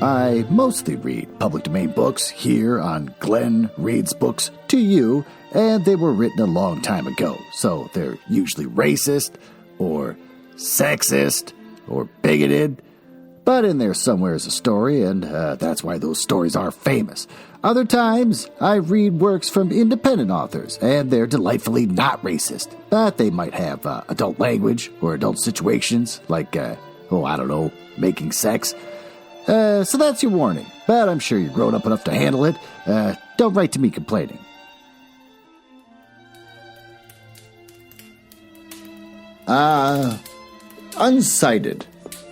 I mostly read public domain books here on Glenn Reads Books to You, and they were written a long time ago, so they're usually racist, or sexist, or bigoted, but in there somewhere is a story, and that's why those stories are famous. Other times, I read works from independent authors, and they're delightfully not racist, but they might have adult language or adult situations, like, making sex. So that's your warning, but I'm sure you're grown up enough to handle it. Don't write to me complaining. Unsighted.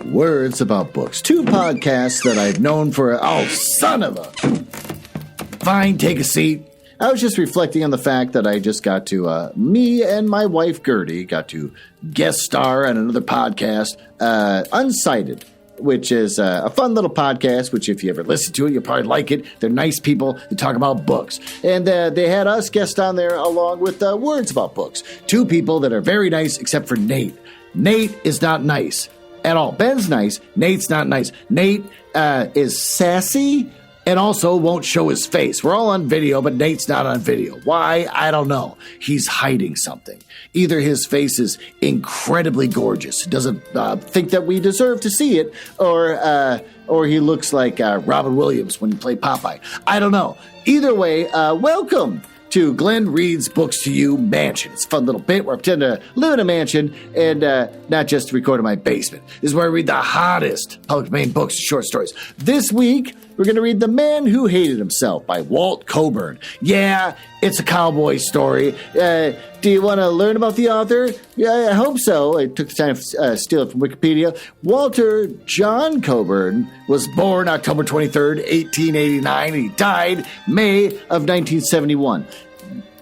Words About Books. 2 podcasts that I've known for... Oh, son of a... Fine, take a seat. I was just reflecting on the fact that I just got to... me and my wife, Gertie, got to guest star on another podcast, Unsighted, which is a fun little podcast, which if you ever listen to it, you'll probably like it. They're nice people. They talk about books. And they had us guest on there along with Words About Books. 2 people that are very nice, except for Nate. Nate is not nice at all. Ben's nice. Nate's not nice. Nate is sassy and also won't show his face. We're all on video, but Nate's not on video. Why? I don't know. He's hiding something. Either his face is incredibly gorgeous, doesn't think that we deserve to see it, or he looks like Robin Williams when he played Popeye. I don't know. Either way, welcome to Glenn Reads Books to You Mansion. It's a fun little bit where I pretend to live in a mansion and not just record in my basement. This is where I read the hottest public domain books and short stories. This week, we're going to read The Man Who Hated Himself by Walt Coburn. Yeah, it's a cowboy story. Do you want to learn about the author? Yeah, I hope so. I took the time to steal it from Wikipedia. Walter John Coburn was born October 23rd, 1889, and he died May of 1971.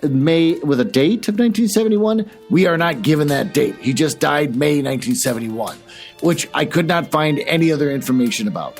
May with a date of 1971? We are not given that date. He just died May 1971, which I could not find any other information about.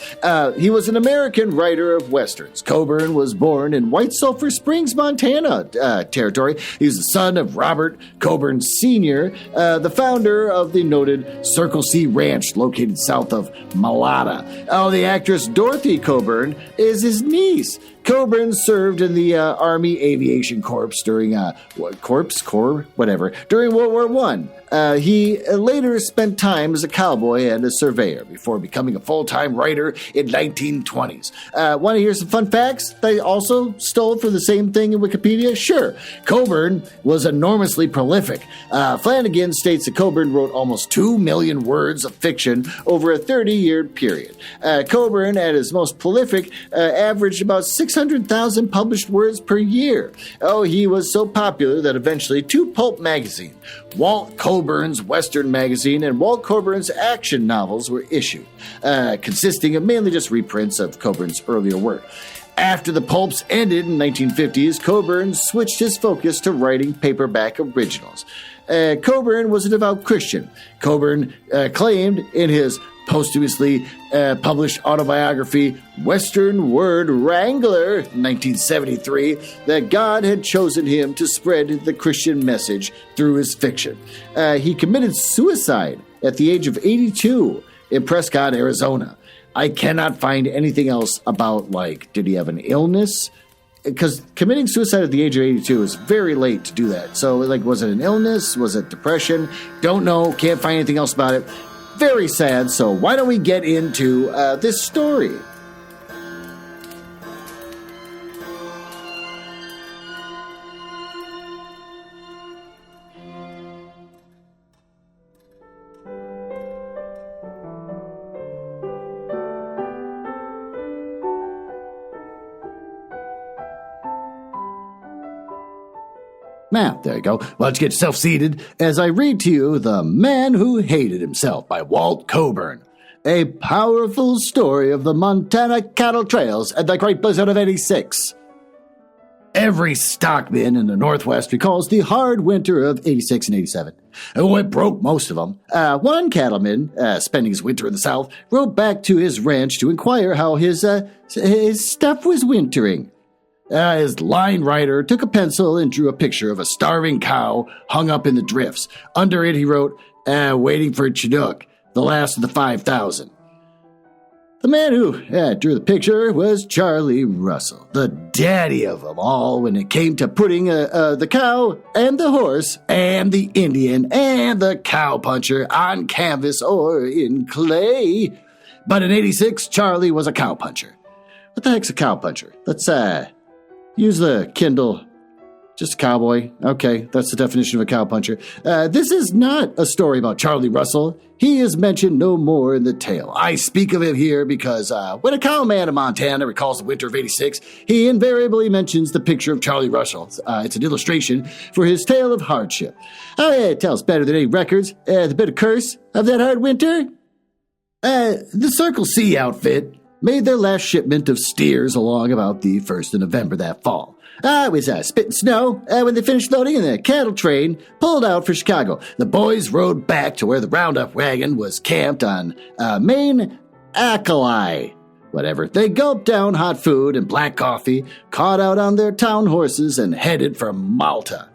He was an American writer of westerns. Coburn was born in White Sulphur Springs, Montana territory. He was the son of Robert Coburn Sr., the founder of the noted Circle C Ranch located south of Malata. Oh, the actress Dorothy Coburn is his niece. Coburn served in the Army Aviation Corps during during World War I. He later spent time as a cowboy and a surveyor before becoming a full-time writer in 1920s. Want to hear some fun facts they also stole for the same thing in Wikipedia? Sure. Coburn was enormously prolific. Flanagan states that Coburn wrote almost 2 million words of fiction over a 30-year period. Coburn, at his most prolific, averaged about 600,000 published words per year. Oh, he was so popular that eventually 2 pulp magazines, Walt Coburn's Western Magazine and Walt Coburn's action novels, were issued, consisting of mainly just reprints of Coburn's earlier work. After the pulps ended in the 1950s, Coburn switched his focus to writing paperback originals. Coburn was a devout Christian. Coburn claimed in his posthumously published autobiography, Western Word Wrangler, 1973, that God had chosen him to spread the Christian message through his fiction. He committed suicide at the age of 82 in Prescott, Arizona. I cannot find anything else about, did he have an illness? Because committing suicide at the age of 82 is very late to do that. So, was it an illness? Was it depression? Don't know. Can't find anything else about it. Very sad, so why don't we get into this story? Now, there you go. Why don't you get yourself seated as I read to you The Man Who Hated Himself by Walt Coburn. A powerful story of the Montana cattle trails and the Great Blizzard of '86. Every stockman in the Northwest recalls the hard winter of '86 and '87. Oh, it broke most of them. One cattleman, spending his winter in the South, rode back to his ranch to inquire how his stuff was wintering. His line writer took a pencil and drew a picture of a starving cow hung up in the drifts. Under it, he wrote, waiting for Chinook, the last of the 5,000. The man who drew the picture was Charlie Russell, the daddy of them all when it came to putting the cow and the horse and the Indian and the cowpuncher on canvas or in clay. But in 86, Charlie was a cowpuncher. What the heck's a cowpuncher? Let's use the Kindle. Just a cowboy. Okay, that's the definition of a cowpuncher. This is not a story about Charlie Russell. He is mentioned no more in the tale. I speak of him here because when a cowman in Montana recalls the winter of 86, he invariably mentions the picture of Charlie Russell. It's an illustration for his tale of hardship. It tells better than any records. The bit of curse of that hard winter. The Circle C outfit made their last shipment of steers along about the 1st of November that fall. It was spitting snow when they finished loading and the cattle train pulled out for Chicago. The boys rode back to where the roundup wagon was camped on Main Alkali. Whatever. They gulped down hot food and black coffee, caught out on their town horses, and headed for Malta.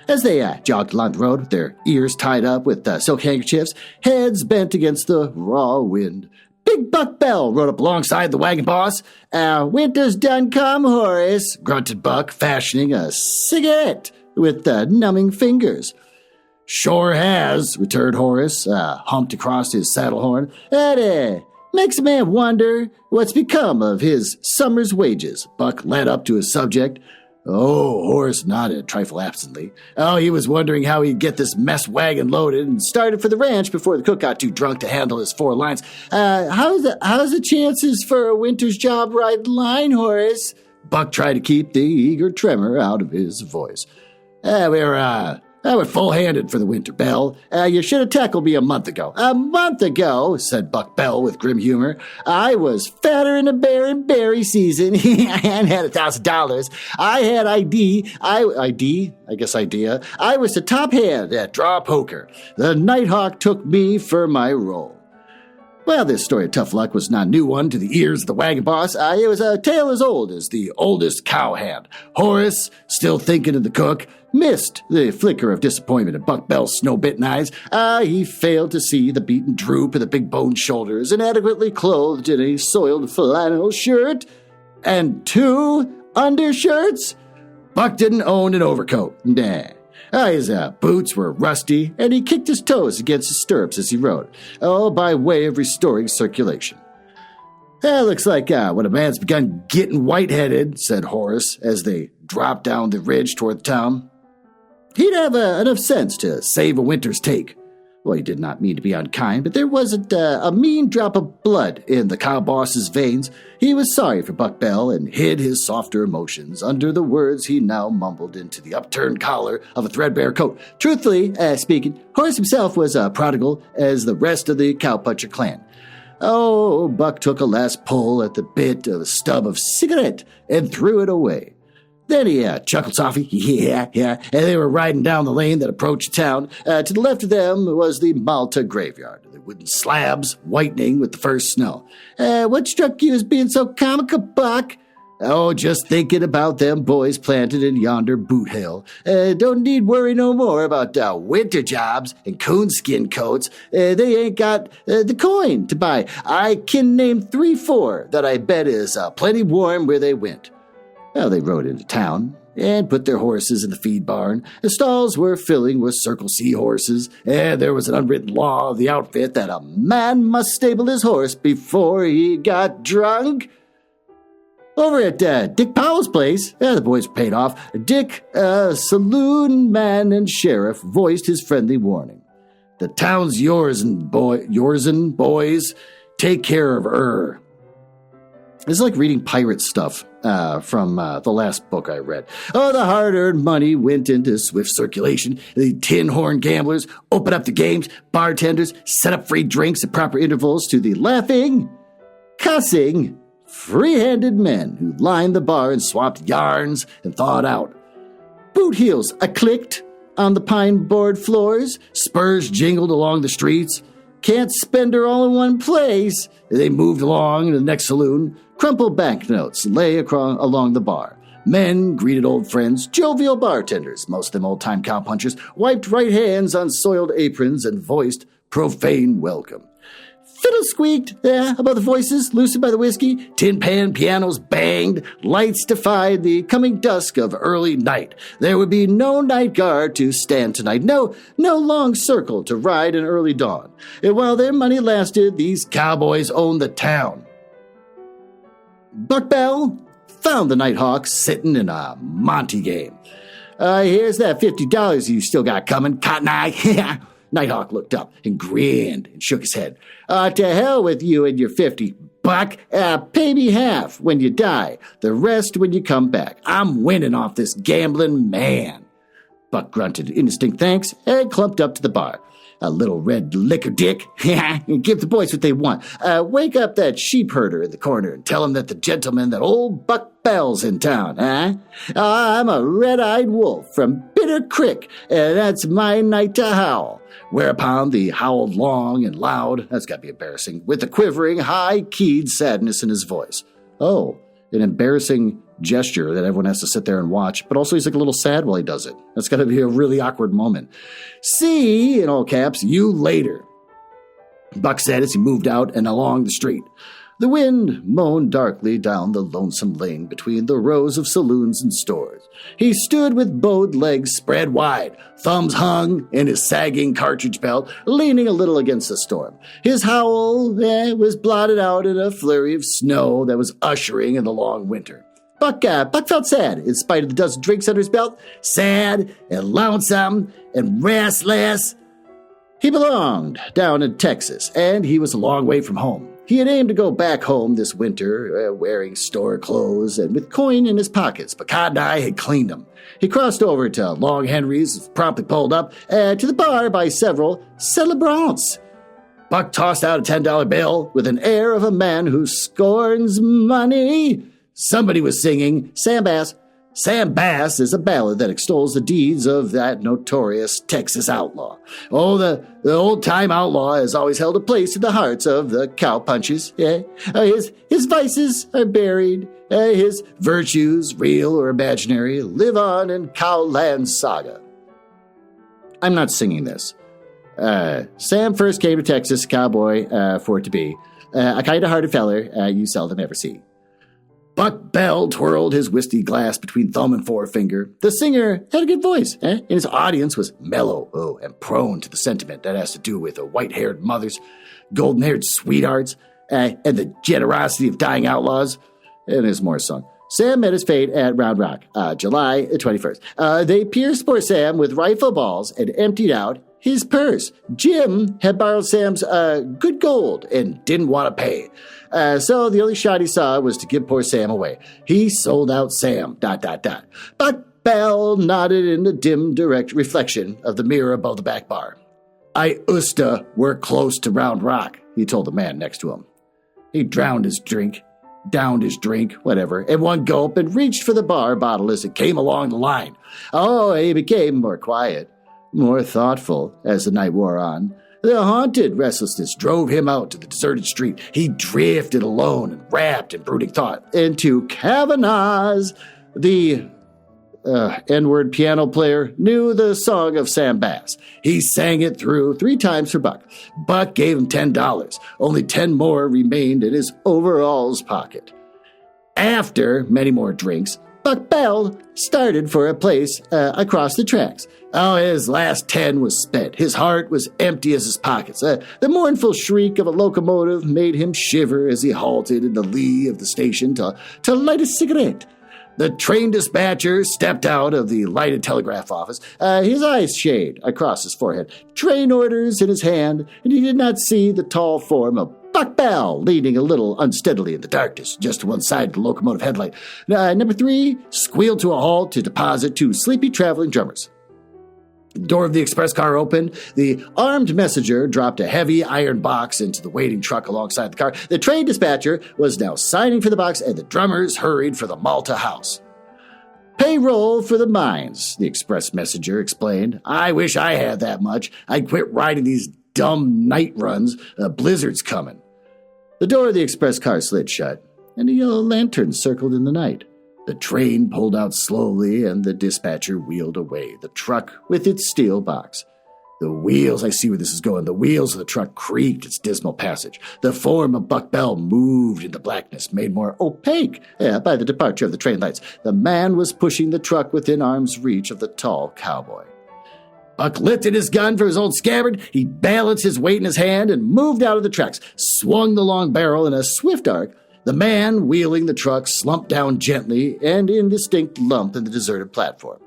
As they jogged along the road with their ears tied up with silk handkerchiefs, heads bent against the raw wind, Big Buck Bell rode up alongside the wagon boss. Winter's done come, Horace, grunted Buck, fashioning a cigarette with numbing fingers. Sure has, returned Horace, humped across his saddle horn. That makes a man wonder what's become of his summer's wages. Buck led up to his subject. Oh, Horace nodded a trifle absently. Oh, he was wondering how he'd get this mess wagon loaded and started for the ranch before the cook got too drunk to handle his 4 lines. How's the chances for a winter's job right in line, Horace? Buck tried to keep the eager tremor out of his voice. We're full-handed for the winter, Bell. You should have tackled me a month ago. A month ago, said Buck Bell with grim humor. I was fatter than a bear in berry season and had $1,000. I had idea. I was the top hand at draw poker. The Nighthawk took me for my role. Well, this story of tough luck was not a new one to the ears of the wagon boss. It was a tale as old as the oldest cowhand. Horace, still thinking of the cook, missed the flicker of disappointment in Buck Bell's snow-bitten eyes. He failed to see the beaten droop of the big-boned shoulders, inadequately clothed in a soiled flannel shirt and 2 undershirts. Buck didn't own an overcoat. Nah. His boots were rusty, and he kicked his toes against his stirrups as he rode, all by way of restoring circulation. Looks like when a man's begun getting white-headed, said Horace, as they dropped down the ridge toward the town. He'd have enough sense to save a winter's take. Well, he did not mean to be unkind, but there wasn't a mean drop of blood in the cow boss's veins. He was sorry for Buck Bell and hid his softer emotions under the words he now mumbled into the upturned collar of a threadbare coat. Truthfully speaking, Horace himself was prodigal as the rest of the cowpuncher clan. Oh, Buck took a last pull at the bit of a stub of cigarette and threw it away. Then he chuckled softly, yeah, and they were riding down the lane that approached town. To the left of them was the Malta graveyard, the wooden slabs whitening with the first snow. What struck you as being so comical, Buck? Oh, just thinking about them boys planted in yonder boot hill. Don't need worry no more about winter jobs and coonskin coats. They ain't got the coin to buy. I can name 3-4 that I bet is plenty warm where they went. Well, they rode into town and put their horses in the feed barn. The stalls were filling with Circle C horses, and there was an unwritten law of the outfit that a man must stable his horse before he got drunk. Over at Dick Powell's place, the boys were paid off. Dick, saloon man and sheriff, voiced his friendly warning. The town's yoursen, boys. Take care of her. It's like reading pirate stuff from the last book I read. Oh, the hard-earned money went into swift circulation. The tin-horn gamblers opened up the games. Bartenders set up free drinks at proper intervals to the laughing, cussing, free-handed men who lined the bar and swapped yarns and thawed out. Boot heels clicked on the pine board floors. Spurs jingled along the streets. Can't spend her all in one place. They moved along to the next saloon. Crumpled banknotes lay along the bar. Men greeted old friends. Jovial bartenders, most of them old-time cowpunchers, wiped right hands on soiled aprons and voiced profane welcome. Fiddle squeaked above the voices loosened by the whiskey. Tin pan pianos banged. Lights defied the coming dusk of early night. There would be no night guard to stand tonight. No long circle to ride in early dawn. And while their money lasted, these cowboys owned the town. Buck Bell found the Nighthawk sitting in a Monte game. Here's that $50 you still got coming, Cotton Eye. Nighthawk looked up and grinned and shook his head. To hell with you and your 50, Buck. Pay me half when you die, the rest when you come back. I'm winning off this gambling man. Buck grunted indistinct thanks and clumped up to the bar. A little red liquor dick. Give the boys what they want. Wake up that sheep herder in the corner and tell him that the gentleman that old Buck Bell's in town, I'm a red-eyed wolf from Bitter Creek, and that's my night to howl. Whereupon he howled long and loud, that's got to be embarrassing, with a quivering, high-keyed sadness in his voice. Oh, an embarrassing gesture that everyone has to sit there and watch, but also he's like a little sad while he does it. That's got to be a really awkward moment. See, in all caps, you later, Buck said as he moved out and along the street. The wind moaned darkly down the lonesome lane between the rows of saloons and stores. He stood with bowed legs spread wide, thumbs hung in his sagging cartridge belt, leaning a little against the storm. His howl was blotted out in a flurry of snow that was ushering in the long winter. Buck felt sad, in spite of the dozen drinks under his belt. Sad and lonesome and restless. He belonged down in Texas, and he was a long way from home. He had aimed to go back home this winter, wearing store clothes and with coin in his pockets, but Cotton Eye had cleaned them. He crossed over to Long Henry's, promptly pulled up to the bar by several celebrants. Buck tossed out a $10 bill with an air of a man who scorns money. Somebody was singing Sam Bass. Sam Bass is a ballad that extols the deeds of that notorious Texas outlaw. Oh, the old-time outlaw has always held a place in the hearts of the cowpunchers. His vices are buried. His virtues, real or imaginary, live on in Cowland's saga. I'm not singing this. Sam first came to Texas, cowboy, for it to be. A kind-hearted feller you seldom ever see. Buck Bell twirled his whiskey glass between thumb and forefinger. The singer had a good voice, and his audience was mellow and prone to the sentiment that has to do with white-haired mothers, golden-haired sweethearts, and the generosity of dying outlaws. And there's more song. Sam met his fate at Round Rock, July 21st. They pierced poor Sam with rifle balls and emptied out his purse. Jim had borrowed Sam's good gold and didn't want to pay. So the only shot he saw was to give poor Sam away. He sold out Sam, ... Buck Bell nodded in the dim, direct reflection of the mirror above the back bar. I usta work close to Round Rock, he told the man next to him. He downed his drink, whatever, in one gulp and reached for the bar bottle as it came along the line. Oh, he became more quiet, more thoughtful as the night wore on. The haunted restlessness drove him out to the deserted street. He drifted alone and wrapped in brooding thought into Kavanaugh's. The N-word piano player knew the song of Sam Bass. He sang it through 3 times for Buck. Buck gave him $10. Only 10 more remained in his overalls pocket. After many more drinks, Buck Bell started for a place across the tracks. Oh, his last 10 was spent. His heart was empty as his pockets. The mournful shriek of a locomotive made him shiver as he halted in the lee of the station to light a cigarette. The train dispatcher stepped out of the lighted telegraph office, his eyes shade across his forehead, train orders in his hand, and he did not see the tall form of Buck Bell leaning a little unsteadily in the darkness, just to one side of the locomotive headlight. Number 3 squealed to a halt to deposit 2 sleepy traveling drummers. The door of the express car opened. The armed messenger dropped a heavy iron box into the waiting truck alongside the car. The train dispatcher was now signing for the box, and the drummers hurried for the Malta house. Payroll for the mines, the express messenger explained. I wish I had that much. I'd quit riding these dumb night runs. A blizzard's coming. The door of the express car slid shut, and a yellow lantern circled in the night. The train pulled out slowly, and the dispatcher wheeled away, the truck with its steel box. The wheels, I see where this is going. The wheels of the truck creaked its dismal passage. The form of Buck Bell moved in the blackness, made more opaque by the departure of the train lights. The man was pushing the truck within arm's reach of the tall cowboy. Buck lifted his gun from his old scabbard. He balanced his weight in his hand and moved out of the tracks, swung the long barrel in a swift arc. The man wheeling the truck slumped down gently, an indistinct lump in the deserted platform.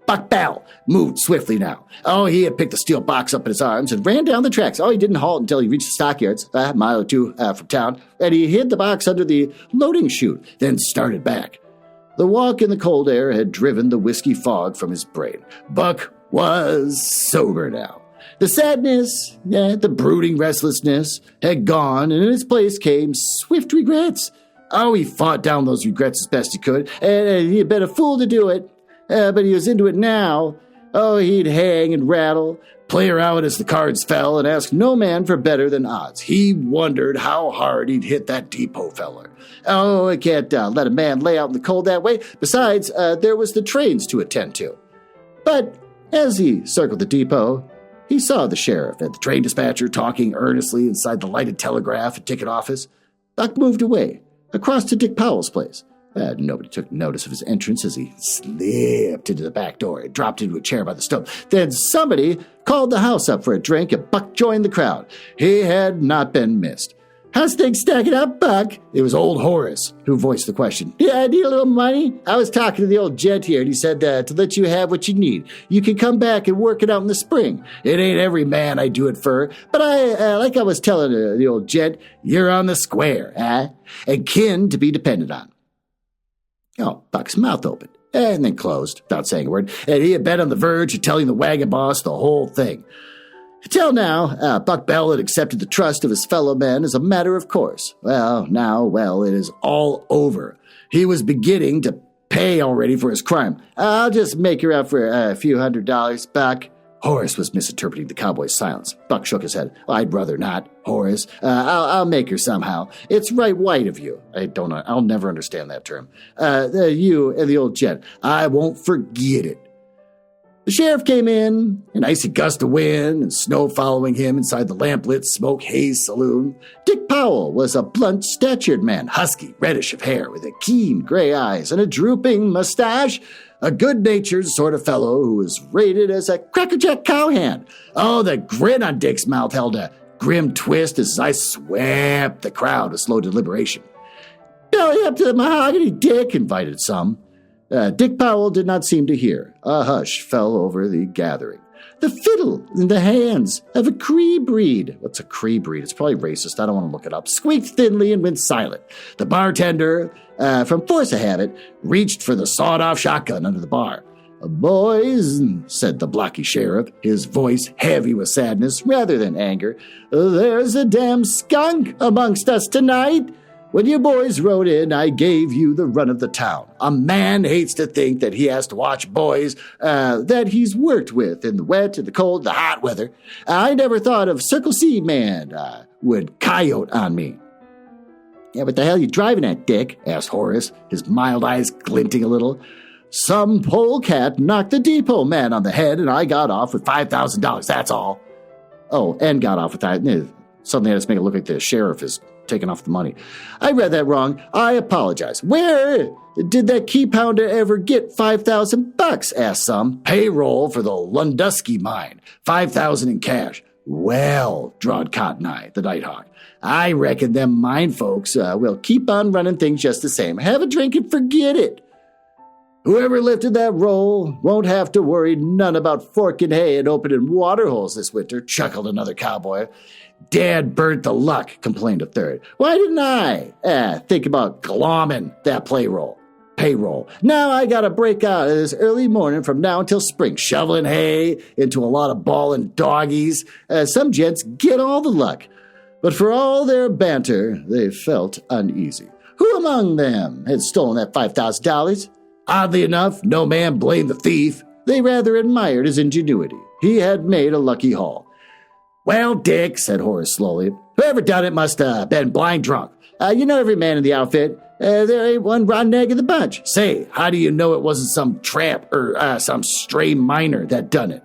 Buck Bell moved swiftly now. He had picked the steel box up in his arms and ran down the tracks. He didn't halt until he reached the stockyards, a mile or two from town, and he hid the box under the loading chute, then started back. The walk in the cold air had driven the whiskey fog from his brain. Buck was sober now. The sadness, the brooding restlessness had gone, and in its place came swift regrets. He fought down those regrets as best he could, and he had been a fool to do it. But he was into it now. He'd hang and rattle, play around as the cards fell, and ask no man for better than odds. He wondered how hard he'd hit that depot feller. I can't let a man lay out in the cold that way. Besides, there was the trains to attend to. But as he circled the depot, he saw the sheriff and the train dispatcher talking earnestly inside the lighted telegraph and ticket office. Buck moved away, across to Dick Powell's place. Nobody took notice of his entrance as he slipped into the back door and dropped into a chair by the stove. Then somebody called the house up for a drink, and Buck joined the crowd. He had not been missed. "How's things stacking up, Buck?" It was old Horace who voiced the question. "Yeah, I need a little money. I was talking to the old gent here, and he said to let you have what you need. You can come back and work it out in the spring. It ain't every man I do it for, but like I was telling the old gent, you're on the square, and kin to be depended on." Buck's mouth opened, and then closed, without saying a word, and he had been on the verge of telling the wagon boss the whole thing. Till now, Buck Bell had accepted the trust of his fellow men as a matter of course. Now, it is all over. He was beginning to pay already for his crime. "I'll just make her out for a few $100, Buck." Horace was misinterpreting the cowboy's silence. Buck shook his head. "I'd rather not, Horace. I'll make her somehow. It's right white of you." I'll never understand that term. You and the old gent. I won't forget it. The sheriff came in, an icy gust of wind and snow following him inside the lamplit smoke haze saloon. Dick Powell was a blunt-statured man, husky, reddish of hair, with keen gray eyes and a drooping mustache. A good-natured sort of fellow who was rated as a crackerjack cowhand. The grin on Dick's mouth held a grim twist as I swept the crowd with slow deliberation. "Belly up to the mahogany, Dick," invited some. Dick Powell did not seem to hear. A hush fell over the gathering. "The fiddle in the hands of a Cree breed." What's a Cree breed? It's probably racist. I don't want to look it up. Squeaked thinly and went silent. The bartender, from force of habit, reached for the sawed-off shotgun under the bar. "Boys," said the blocky sheriff, his voice heavy with sadness rather than anger, "there's a damn skunk amongst us tonight. When you boys rode in, I gave you the run of the town. A man hates to think that he has to watch boys that he's worked with in the wet, in the cold, the hot weather. I never thought of Circle C man would coyote on me." "Yeah, what the hell are you driving at, Dick?" asked Horace, his mild eyes glinting a little. "Some polecat knocked the depot man on the head, and I got off with $5,000, that's all." And got off with that. Suddenly I just make it look like the sheriff is taking off the money. "I read that wrong. I apologize. Where did that key pounder ever get $5,000? Asked some. "Payroll for the Lundusky mine. $5,000 in cash." "Well," drawled Cotton Eye, the Nighthawk, "I reckon them mine folks will keep on running things just the same. Have a drink and forget it." "Whoever lifted that roll won't have to worry none about forking hay and opening water holes this winter," chuckled another cowboy. "Dad burnt the luck," complained a third. "Why didn't I think about glomming that payroll? Now I gotta break out this early morning from now until spring, shoveling hay into a lot of bawling doggies. Some gents get all the luck." But for all their banter, they felt uneasy. Who among them had stolen that $5,000? Oddly enough, no man blamed the thief. They rather admired his ingenuity. He had made a lucky haul. "Well, Dick," said Horace slowly, "whoever done it must have been blind drunk. You know every man in the outfit. There ain't one rotten egg in the bunch. Say, how do you know it wasn't some tramp or some stray miner that done it?"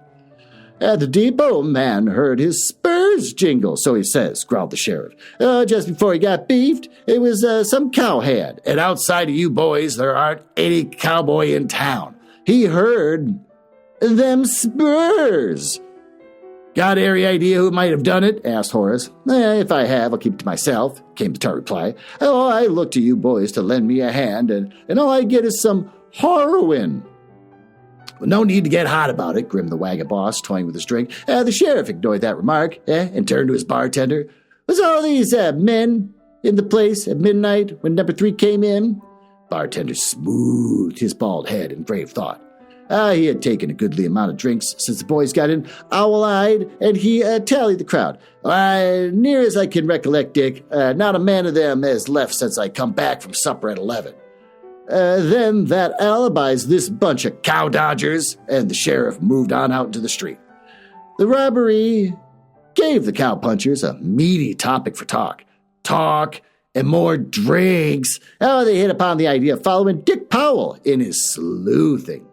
At the depot, man heard his spurs jingle, so he says, growled the sheriff. Just before he got beefed, it was some cowhead, and outside of you boys, there aren't any cowboy in town. He heard them spurs. Got any idea who might have done it? Asked Horace. If I have, I'll keep it to myself, came the tart reply. Oh, I look to you boys to lend me a hand, and all I get is some heroin. No need to get hot about it, grinned the wagon boss, toying with his drink. The sheriff ignored that remark, and turned to his bartender. Was all these men in the place at midnight when number 3 came in? Bartender smoothed his bald head in grave thought. He had taken a goodly amount of drinks since the boys got in, owl-eyed, and he tallied the crowd. Near as I can recollect, Dick, not a man of them has left since I come back from supper at 11. Then that alibis this bunch of cow dodgers, and the sheriff moved on out into the street. The robbery gave the cowpunchers a meaty topic for talk. Talk and more drinks. They hit upon the idea of following Dick Powell in his sleuthing.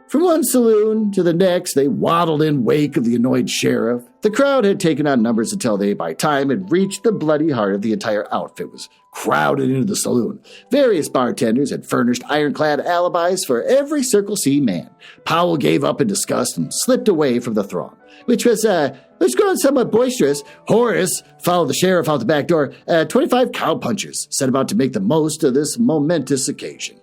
From one saloon to the next, they waddled in wake of the annoyed sheriff. The crowd had taken on numbers until they, by time, had reached the bloody heart of the entire outfit was crowded into the saloon. Various bartenders had furnished ironclad alibis for every Circle C man. Powell gave up in disgust and slipped away from the throng, which was growing somewhat boisterous. Horace followed the sheriff out the back door. 25 cowpunchers set about to make the most of this momentous occasion.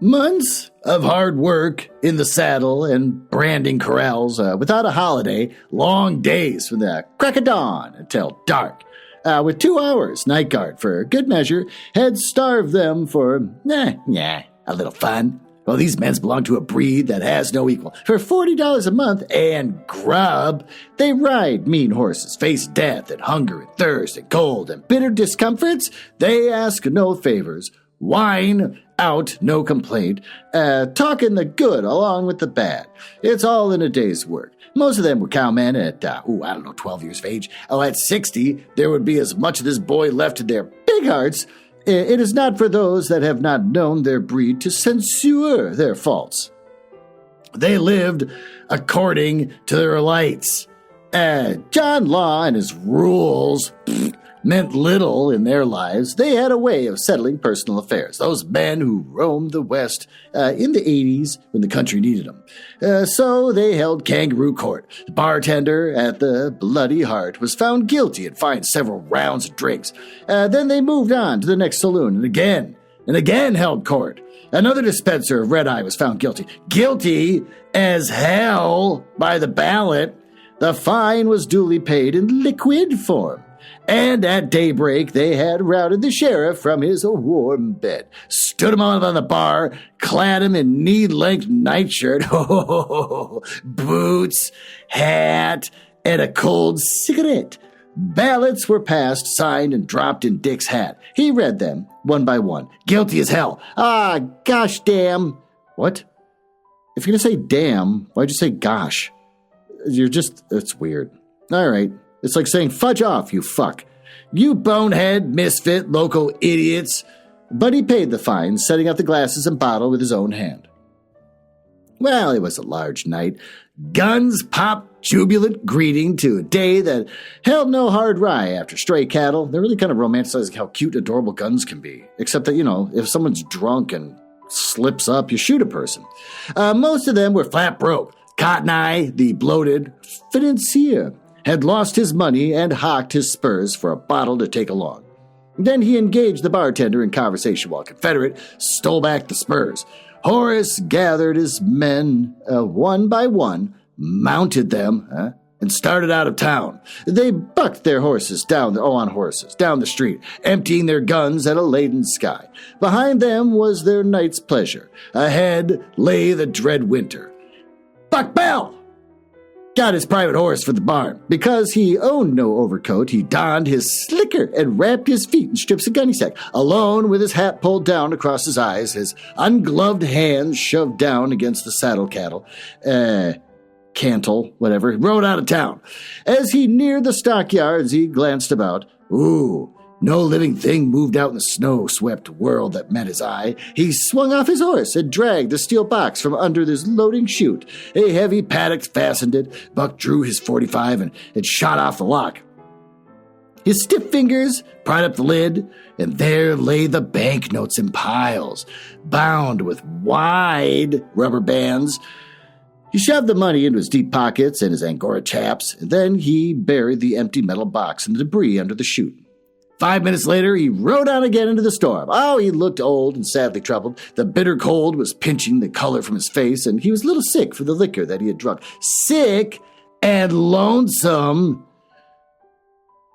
Months of hard work in the saddle and branding corrals without a holiday, long days from the crack of dawn until dark, with 2 hours night guard for good measure, had starved them for, a little fun. Well, these men belong to a breed that has no equal. For $40 a month and grub, they ride mean horses, face death and hunger and thirst and cold and bitter discomforts. They ask no favors, whine out no complaint, talking the good along with the bad. It's all in a day's work. Most of them were cowmen at, 12 years of age. At 60, there would be as much of this boy left in their big hearts. It is not for those that have not known their breed to censure their faults. They lived according to their lights. John Law and his rules meant little in their lives. They had a way of settling personal affairs. Those men who roamed the West in the 80s when the country needed them. So they held kangaroo court. The bartender at the Bloody Heart was found guilty and fined several rounds of drinks. Then they moved on to the next saloon and again held court. Another dispenser of red-eye was found guilty. Guilty as hell by the ballot. The fine was duly paid in liquid form. And at daybreak, they had routed the sheriff from his warm bed, stood him on the bar, clad him in knee-length nightshirt, boots, hat, and a cold cigarette. Ballots were passed, signed, and dropped in Dick's hat. He read them, one by one. Guilty as hell. Gosh damn. What? If you're going to say damn, why'd you say gosh? It's weird. All right. It's like saying, fudge off, you fuck. You bonehead, misfit, local idiots. But he paid the fine, setting out the glasses and bottle with his own hand. Well, it was a large night. Guns popped jubilant greeting to a day that held no hard rye after stray cattle. They're really kind of romanticizing how cute, adorable guns can be. Except that, if someone's drunk and slips up, you shoot a person. Most of them were flat broke. Cotton Eye, the bloated financier, had lost his money and hocked his spurs for a bottle to take along. Then he engaged the bartender in conversation while Confederate stole back the spurs. Horace gathered his men one by one, mounted them, and started out of town. They bucked their horses down the street, emptying their guns at a laden sky. Behind them was their night's pleasure. Ahead lay the dread winter. Buck Bell got his private horse for the barn. Because he owned no overcoat, he donned his slicker and wrapped his feet in strips of gunny sack. Alone, with his hat pulled down across his eyes, his ungloved hands shoved down against the saddle cantle, whatever, he rode out of town. As he neared the stockyards, he glanced about. Ooh, No living thing moved out in the snow-swept world that met his eye. He swung off his horse and dragged the steel box from under his loading chute. A heavy paddock fastened it. Buck drew his .45 and shot off the lock. His stiff fingers pried up the lid, and there lay the banknotes in piles, bound with wide rubber bands. He shoved the money into his deep pockets and his Angora chaps, and then he buried the empty metal box in the debris under the chute. 5 minutes later, he rode on again into the storm. Oh, he looked old and sadly troubled. The bitter cold was pinching the color from his face, and he was a little sick for the liquor that he had drunk. Sick and lonesome.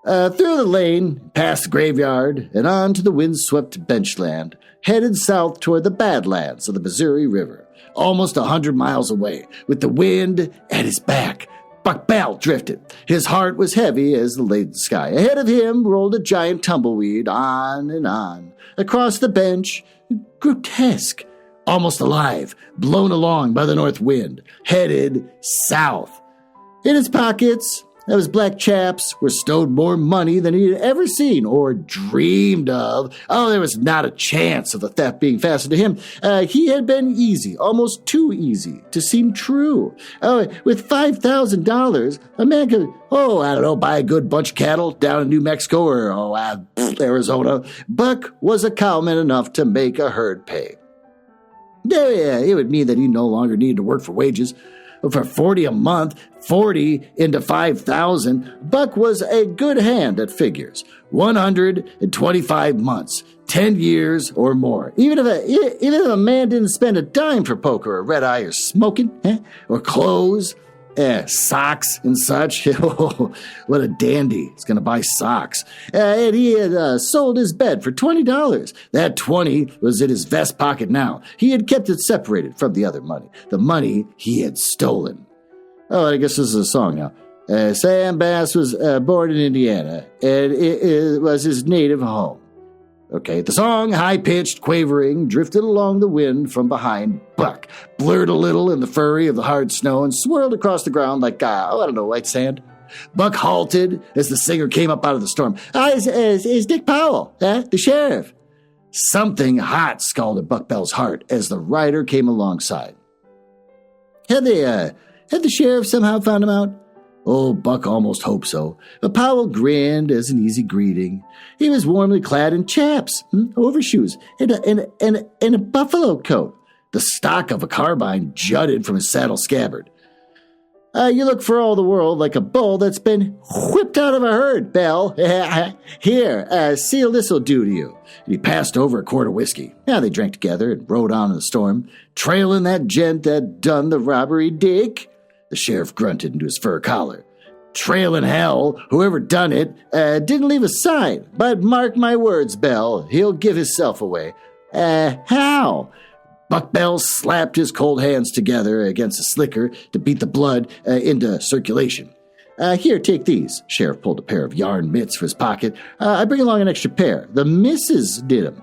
Through the lane, past the graveyard, and on to the wind-swept benchland, headed south toward the Badlands of the Missouri River, almost 100 miles away, with the wind at his back. Buck Bell drifted. His heart was heavy as the late sky. Ahead of him rolled a giant tumbleweed, on and on. Across the bench, grotesque, almost alive, blown along by the north wind, headed south. In his pockets of his black chaps were stowed more money than he had ever seen or dreamed of. Oh, there was not a chance of the theft being fastened to him. He had been easy, almost too easy to seem true. With $5,000, a man could, buy a good bunch of cattle down in New Mexico or, Arizona. Buck was a cowman enough to make a herd pay. Yeah, it would mean that he no longer needed to work for wages. For $40 a month, 40 into 5,000, Buck was a good hand at figures. 125 months, 10 years or more. Even if a man didn't spend a dime for poker or red-eye or smoking, or clothes, socks and such. What a dandy. He's going to buy socks. And he had sold his bed for $20. That $20 was in his vest pocket now. He had kept it separated from the other money. The money he had stolen. Oh, I guess this is a song now. Sam Bass was born in Indiana, and it was his native home. Okay, the song, high-pitched, quavering, drifted along the wind from behind Buck, blurred a little in the flurry of the hard snow, and swirled across the ground like, white sand. Buck halted as the singer came up out of the storm. It's Dick Powell, the sheriff. Something hot scalded Buck Bell's heart as the rider came alongside. Had the sheriff somehow found him out? Oh, Buck almost hoped so, but Powell grinned as an easy greeting. He was warmly clad in chaps, overshoes, and a buffalo coat. The stock of a carbine jutted from his saddle scabbard. You look for all the world like a bull that's been whipped out of a herd, Bell. Here, see, this'll do to you. And he passed over a quart of whiskey. Now they drank together and rode on in the storm, trailing that gent that done the robbery, Dick. The sheriff grunted into his fur collar. Trailin' hell, whoever done it, didn't leave a sign. But mark my words, Bell, he'll give himself away. How? Buck Bell slapped his cold hands together against the slicker to beat the blood into circulation. Here, take these. Sheriff pulled a pair of yarn mitts from his pocket. I bring along an extra pair. The missus did 'em.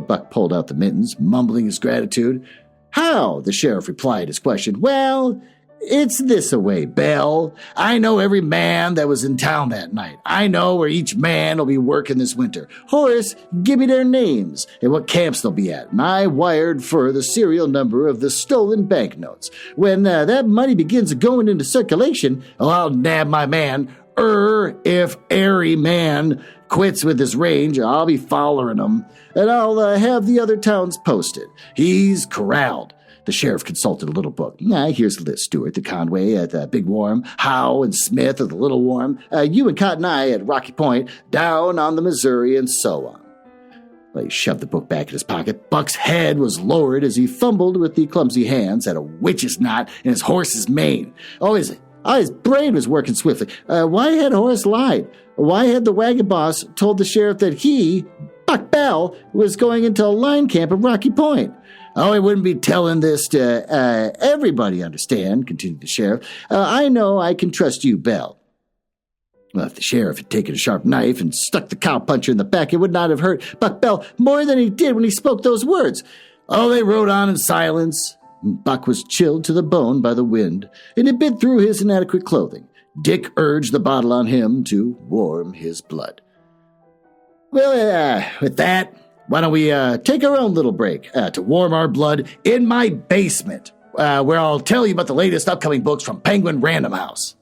Buck pulled out the mittens, mumbling his gratitude. How? The sheriff replied his question. Well, it's this-a-way, Bell. I know every man that was in town that night. I know where each man will be working this winter. Horace, give me their names and what camps they'll be at. And I wired for the serial number of the stolen banknotes. When that money begins going into circulation, I'll nab my man. If airy man quits with his range, I'll be following him. And I'll have the other towns posted. He's corralled. The sheriff consulted a little book. Here's the list. Stewart, the Conway at the Big Warm, Howe and Smith at the Little Warm, you and Cotton Eye at Rocky Point, down on the Missouri, and so on. Well, he shoved the book back in his pocket. Buck's head was lowered as he fumbled with the clumsy hands at a witch's knot in his horse's mane. His brain was working swiftly. Why had Horace lied? Why had the wagon boss told the sheriff that he, Buck Bell, was going into a line camp at Rocky Point? Oh, he wouldn't be telling this to everybody, understand, continued the sheriff. I know I can trust you, Bell. Well, if the sheriff had taken a sharp knife and stuck the cowpuncher in the back, it would not have hurt Buck Bell more than he did when he spoke those words. Oh, they rode on in silence. Buck was chilled to the bone by the wind, and it bit through his inadequate clothing. Dick urged the bottle on him to warm his blood. Well, with that, why don't we take our own little break to warm our blood in my basement, where I'll tell you about the latest upcoming books from Penguin Random House.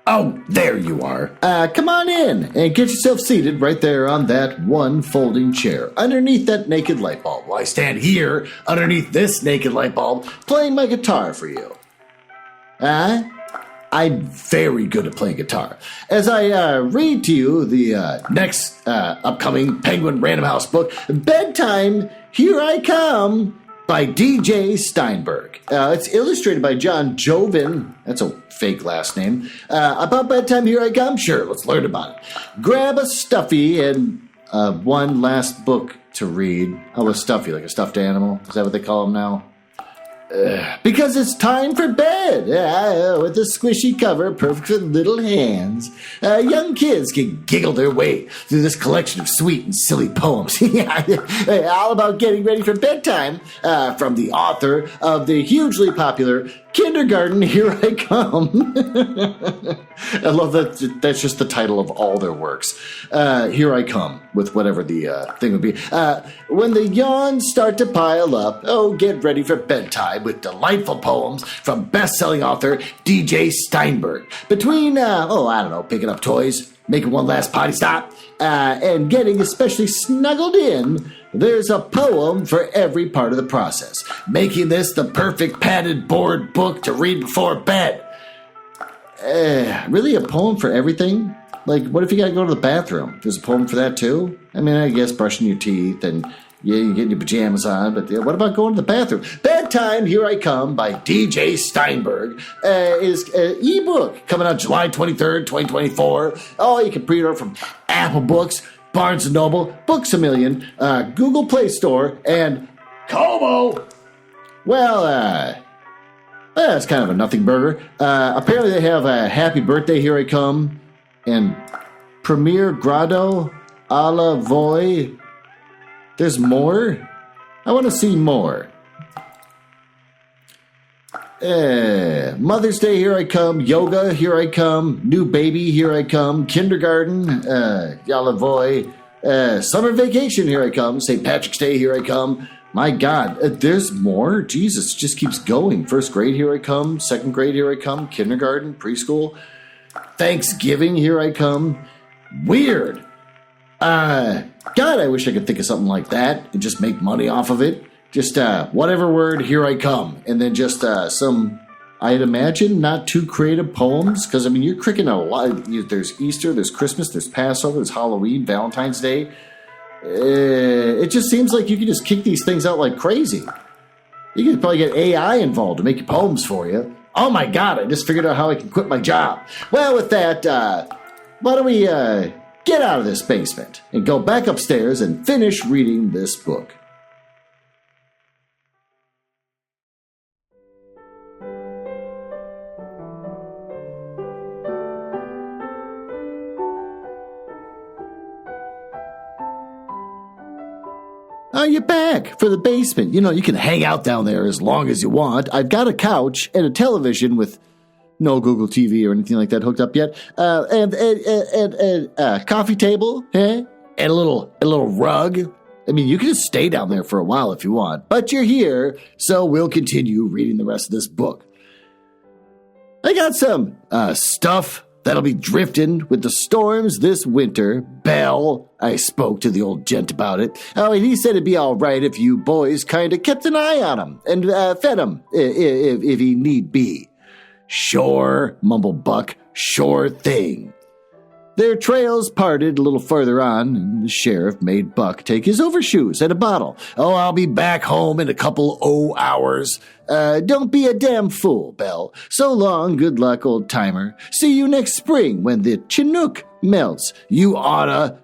Oh, there you are. Come on in and get yourself seated right there on that one folding chair underneath that naked light bulb while I stand here underneath this naked light bulb playing my guitar for you. I'm very good at playing guitar. As I read to you the next upcoming Penguin Random House book, Bedtime, Here I Come, by D.J. Steinberg. It's illustrated by John Joven. That's a fake last name. About bedtime, here I come. Sure, let's learn about it. Grab a stuffy and one last book to read. Oh, a stuffy, like a stuffed animal? Is that what they call them now? Because it's time for bed. With a squishy cover, perfect for little hands. Young kids can giggle their way through this collection of sweet and silly poems. All about getting ready for bedtime from the author of the hugely popular Kindergarten, Here I Come. I love that that's just the title of all their works. Here I Come, with whatever the thing would be. When the yawns start to pile up, get ready for bedtime with delightful poems from best-selling author D.J. Steinberg. Between, picking up toys, making one last potty stop, and getting especially snuggled in, there's a poem for every part of the process, making this the perfect padded board book to read before bed. Really, a poem for everything? Like, what if you gotta go to the bathroom? There's a poem for that too? I mean, I guess brushing your teeth and you getting your pajamas on, but what about going to the bathroom? Bedtime, Here I Come by D.J. Steinberg is an ebook coming out July 23rd, 2024. Oh, you can pre-order from Apple Books, Barnes & Noble, Books A Million, Google Play Store, and Kobo. Well, that's kind of a nothing burger. Apparently they have a Happy Birthday, Here I Come, and Premier Grado, a la Voy. There's more? I want to see more. Mother's Day, Here I Come. Yoga, Here I Come. New Baby, Here I Come. Kindergarten, Yalla Voy. Summer Vacation, Here I Come. St. Patrick's Day, Here I Come. My God, there's more? Jesus, just keeps going. First grade, Here I Come. Second grade, Here I Come. Kindergarten, preschool. Thanksgiving, Here I Come. Weird. God, I wish I could think of something like that and just make money off of it. Just whatever word, here I come. And then just some, I'd imagine, not too creative poems. Because, I mean, you're cricking a lot. There's Easter, there's Christmas, there's Passover, there's Halloween, Valentine's Day. It just seems like you can just kick these things out like crazy. You could probably get AI involved to make your poems for you. Oh my God, I just figured out how I can quit my job. Well, with that, why don't we get out of this basement and go back upstairs and finish reading this book. You're back for the basement. You know, you can hang out down there as long as you want. I've got a couch and a television with no Google TV or anything like that hooked up yet. And a coffee table, and a little rug. I mean, you can just stay down there for a while if you want. But you're here, so we'll continue reading the rest of this book. I got some stuff that'll be drifting with the storms this winter. Bell, I spoke to the old gent about it. Oh, and he said it'd be all right if you boys kind of kept an eye on him and fed him if he need be. Sure, mumbled Buck, sure thing. Their trails parted a little further on, and the sheriff made Buck take his overshoes and a bottle. Oh, I'll be back home in a couple hours. Don't be a damn fool, Bell. So long, good luck, old timer. See you next spring when the Chinook melts. You oughta,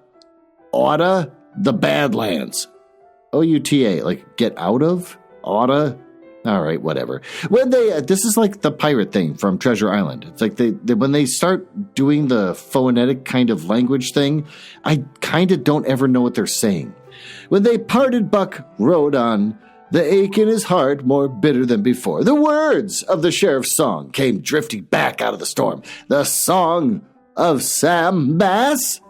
the Badlands. O-U-T-A, like get out of? Oughta? All right, whatever. When this is like the pirate thing from Treasure Island. It's like when they start doing the phonetic kind of language thing, I kind of don't ever know what they're saying. When they parted, Buck rode on, the ache in his heart more bitter than before. The words of the sheriff's song came drifting back out of the storm. The song of Sam Bass?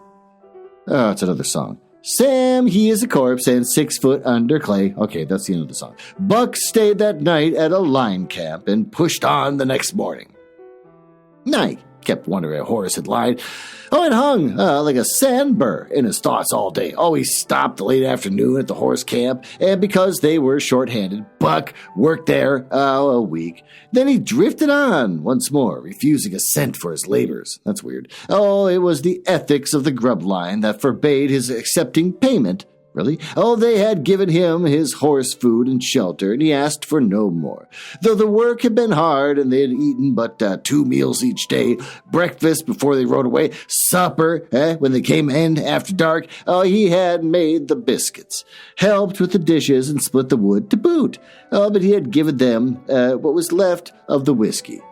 Oh, it's another song. Sam, he is a corpse and 6 foot under clay. Okay, that's the end of the song. Buck stayed that night at a line camp and pushed on the next morning. I kept wondering if Horace had lied. Oh, it hung like a sandburr in his thoughts all day. Always stopped late afternoon at the horse camp, and because they were short-handed, Buck worked there a week. Then he drifted on once more, refusing a cent for his labors. That's weird. Oh, it was the ethics of the grub line that forbade his accepting payment. Really? Oh, they had given him his horse food and shelter, and he asked for no more. Though the work had been hard, and they had eaten but 2 meals each day, breakfast before they rode away, supper, when they came in after dark, he had made the biscuits, helped with the dishes, and split the wood to boot. But he had given them what was left of the whiskey.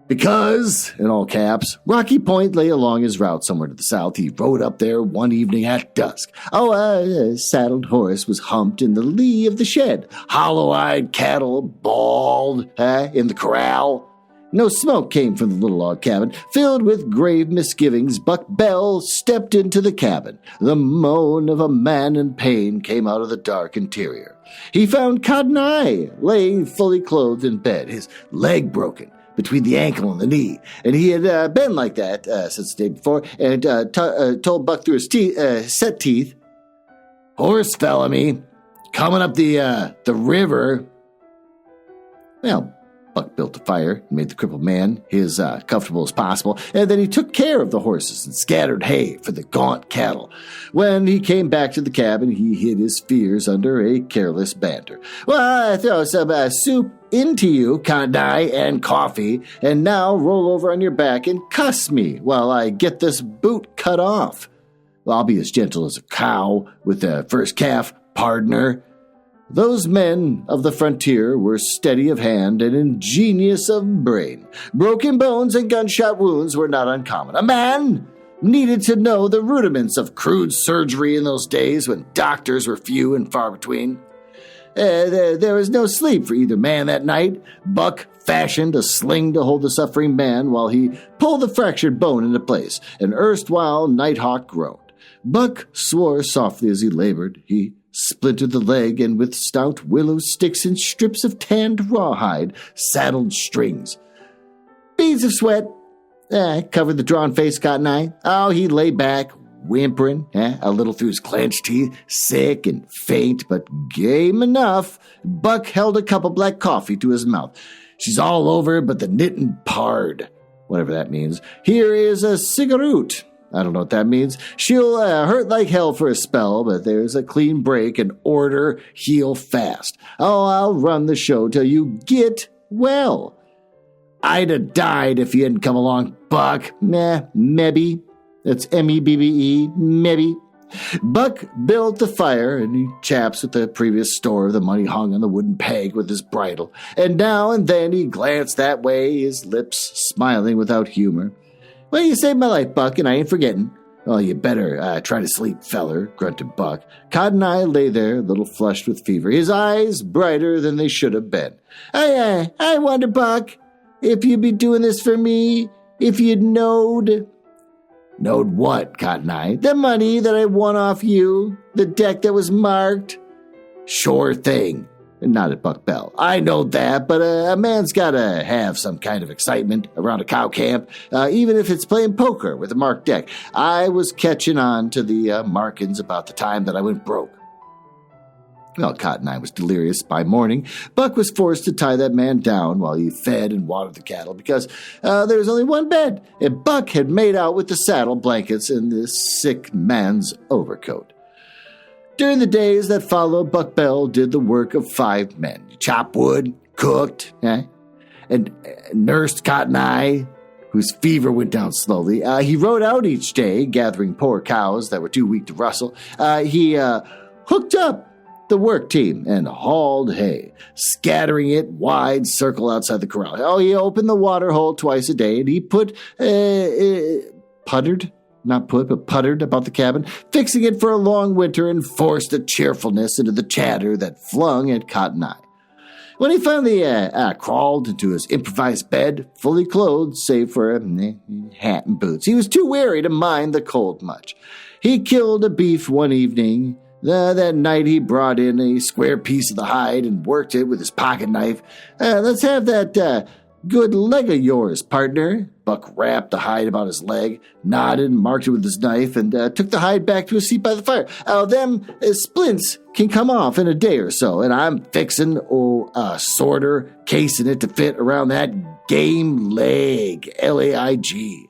Because, in all caps, Rocky Point lay along his route somewhere to the south. He rode up there one evening at dusk. A saddled horse was humped in the lee of the shed. Hollow-eyed cattle bawled in the corral. No smoke came from the little log cabin. Filled with grave misgivings, Buck Bell stepped into the cabin. The moan of a man in pain came out of the dark interior. He found Cotton Eye laying fully clothed in bed, his leg broken between the ankle and the knee, and he had been like that since the day before, and told Buck through his set teeth, "Horse fell on me, coming up the river." Well, Buck built a fire and made the crippled man as comfortable as possible, and then he took care of the horses and scattered hay for the gaunt cattle. When he came back to the cabin, he hid his fears under a careless banter. "Well, I throw some soup into you, Cotton Eye, and coffee, and now roll over on your back and cuss me while I get this boot cut off. Well, I'll be as gentle as a cow with the first calf, pardner." Those men of the frontier were steady of hand and ingenious of brain. Broken bones and gunshot wounds were not uncommon. A man needed to know the rudiments of crude surgery in those days when doctors were few and far between. There was no sleep for either man that night. Buck fashioned a sling to hold the suffering man while he pulled the fractured bone into place. An erstwhile nighthawk groaned. Buck swore softly as he labored. He splintered the leg, and with stout willow sticks and strips of tanned rawhide, saddled strings. Beads of sweat covered the drawn face, Cotton Eye. Oh, he lay back, whimpering, a little through his clenched teeth, sick and faint, but game enough. Buck held a cup of black coffee to his mouth. "She's all over but the knitting pard," whatever that means. "Here is a cigarette." I don't know what that means. "She'll hurt like hell for a spell, but there's a clean break and order heal fast. Oh, I'll run the show till you get well. I'd have died if you hadn't come along, Buck." Maybe. That's MEBBE, maybe. Buck built the fire, and he chaps with the previous store. The money hung on the wooden peg with his bridle, and now and then he glanced that way, his lips smiling without humor. "Well, you saved my life, Buck, and I ain't forgetting." "Well, you better try to sleep, feller," grunted Buck. Cotton Eye lay there, a little flushed with fever, his eyes brighter than they should have been. I wonder, Buck, if you'd be doing this for me, if you'd knowed." "Knowed what, Cotton Eye?" "The money that I won off you, the deck that was marked." "Sure thing," nodded Buck Bell. "I know that, but a man's gotta have some kind of excitement around a cow camp, even if it's playing poker with a marked deck. I was catching on to the markings about the time that I went broke." Well, Cotton Eye was delirious by morning. Buck was forced to tie that man down while he fed and watered the cattle because there was only one bed, and Buck had made out with the saddle blankets in the sick man's overcoat. During the days that followed, Buck Bell did the work of 5 men. He chopped wood, cooked, and nursed Cotton Eye, whose fever went down slowly. He rode out each day, gathering poor cows that were too weak to rustle. He hooked up the work team and hauled hay, scattering it wide circle outside the corral. Oh, he opened the water hole twice a day, and he put puttered not put, but puttered about the cabin, fixing it for a long winter and forced a cheerfulness into the chatter that flung at Cotton Eye. When he finally crawled into his improvised bed, fully clothed save for a hat and boots, he was too weary to mind the cold much. He killed a beef one evening. That night he brought in a square piece of the hide and worked it with his pocket knife. Let's have that good leg of yours, partner. Buck wrapped the hide about his leg, nodded and marked it with his knife, and took the hide back to his seat by the fire. Them splints can come off in a day or so, and I'm fixing a sorter, casing it to fit around that game leg, L-A-I-G.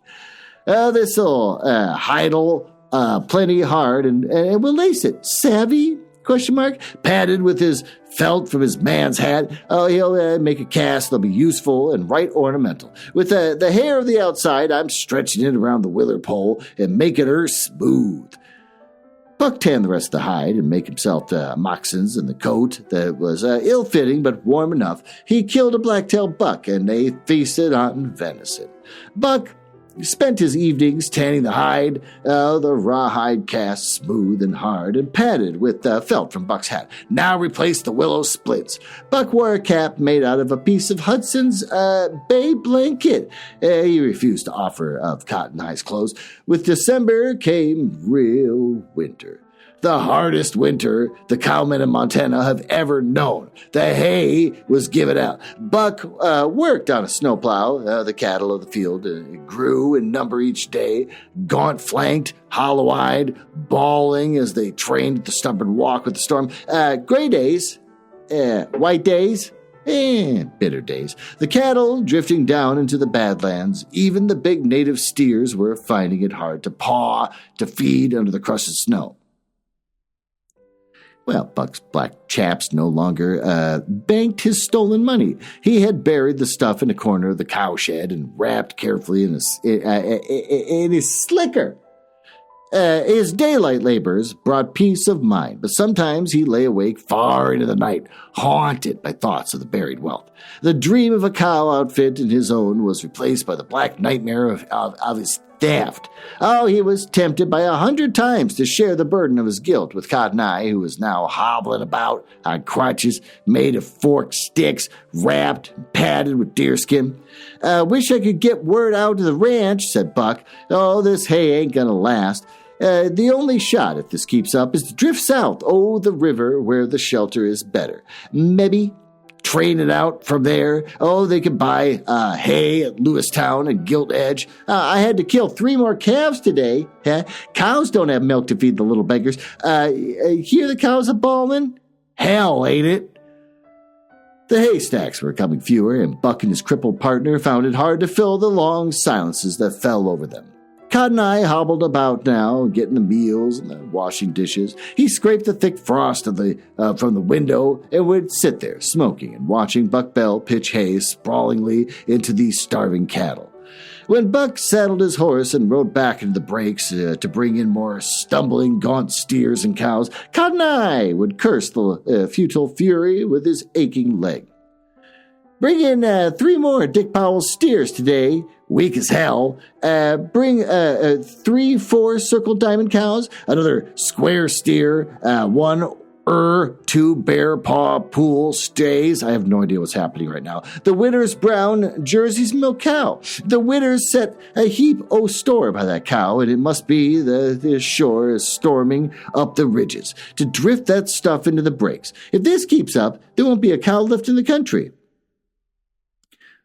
This'll hide'll plenty hard, and we'll lace it. Savvy? ? Padded with his felt from his man's hat. He'll make a cast that'll be useful and right ornamental. With the hair of the outside, I'm stretching it around the willer pole and making her smooth. Buck tanned the rest of the hide and make himself moccasins and the coat that was ill-fitting but warm enough. He killed a black-tailed buck, and they feasted on venison. Buck spent his evenings tanning the hide, the rawhide cast smooth and hard and padded with felt from Buck's hat. Now replaced the willow splits. Buck wore a cap made out of a piece of Hudson's Bay blanket. He refused to offer of Cotton Eye's clothes. With December came real winter. The hardest winter the cowmen in Montana have ever known. The hay was given out. Buck worked on a snowplow. The cattle of the field grew in number each day, gaunt-flanked, hollow-eyed, bawling as they trained the stubborn walk with the storm. Gray days, white days, bitter days. The cattle drifting down into the Badlands. Even the big native steers were finding it hard to paw, to feed under the crusted snow. Well, Buck's black chaps no longer banked his stolen money. He had buried the stuff in a corner of the cowshed and wrapped carefully in his slicker. His daylight labors brought peace of mind, but sometimes he lay awake far into the night, haunted by thoughts of the buried wealth. The dream of a cow outfit in his own was replaced by the black nightmare of his theft. He was tempted by 100 times to share the burden of his guilt with Cotton Eye, who was now hobbling about on crutches made of forked sticks, wrapped and padded with deerskin. Wish I could get word out to the ranch, said Buck. This hay ain't gonna last. The only shot, if this keeps up, is to drift south, the river where the shelter is better. Maybe train it out from there. They could buy hay at Lewistown and Gilt Edge. I had to kill 3 more calves today. Cows don't have milk to feed the little beggars. Hear the cows a-bawling? Hell, ain't it? The haystacks were becoming fewer, and Buck and his crippled partner found it hard to fill the long silences that fell over them. Cotton Eye hobbled about now, getting the meals and the washing dishes. He scraped the thick frost from the window and would sit there, smoking and watching Buck Bell pitch hay sprawlingly into these starving cattle. When Buck saddled his horse and rode back into the breaks to bring in more stumbling, gaunt steers and cows, Cotton Eye would curse the futile fury with his aching leg. Bring in 3 more Dick Powell steers today, weak as hell. Bring 3 4 circle diamond cows, another square steer, 2 bear paw pool stays. I have no idea what's happening right now. The winter's brown Jersey's milk cow. The winter's set a heap o' store by that cow, and it must be the shore is storming up the ridges to drift that stuff into the breaks. If this keeps up, there won't be a cow left in the country.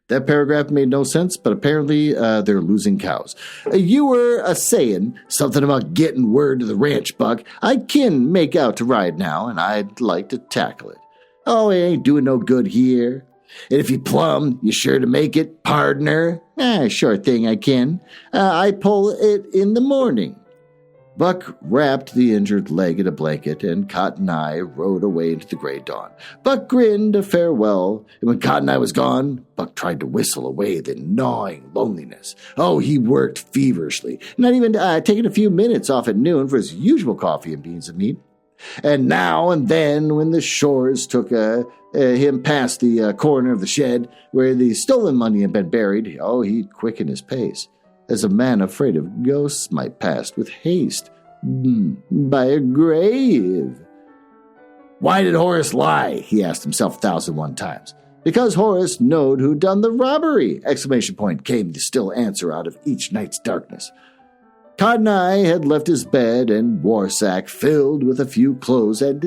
That paragraph made no sense, but apparently they're losing cows. You were a-saying something about getting word to the ranch, Buck. I can make out to ride now, and I'd like to tackle it. It ain't doing no good here. And if you plumb, you sure to make it, pardner? Sure thing I can. I pull it in the morning. Buck wrapped the injured leg in a blanket, and Cotton Eye rode away into the gray dawn. Buck grinned a farewell, and when Cotton Eye was gone, Buck tried to whistle away the gnawing loneliness. He worked feverishly, not even taking a few minutes off at noon for his usual coffee and beans and meat. And now and then, when the shores took him past the corner of the shed where the stolen money had been buried, he'd quicken his pace. as a man afraid of ghosts might pass with haste by a grave. Why did Horace lie? He asked himself 1,001 times. Because Horace knowed who'd done the robbery! Exclamation point came the still answer out of each night's darkness. Cotton Eye had left his bed and war sack filled with a few clothes and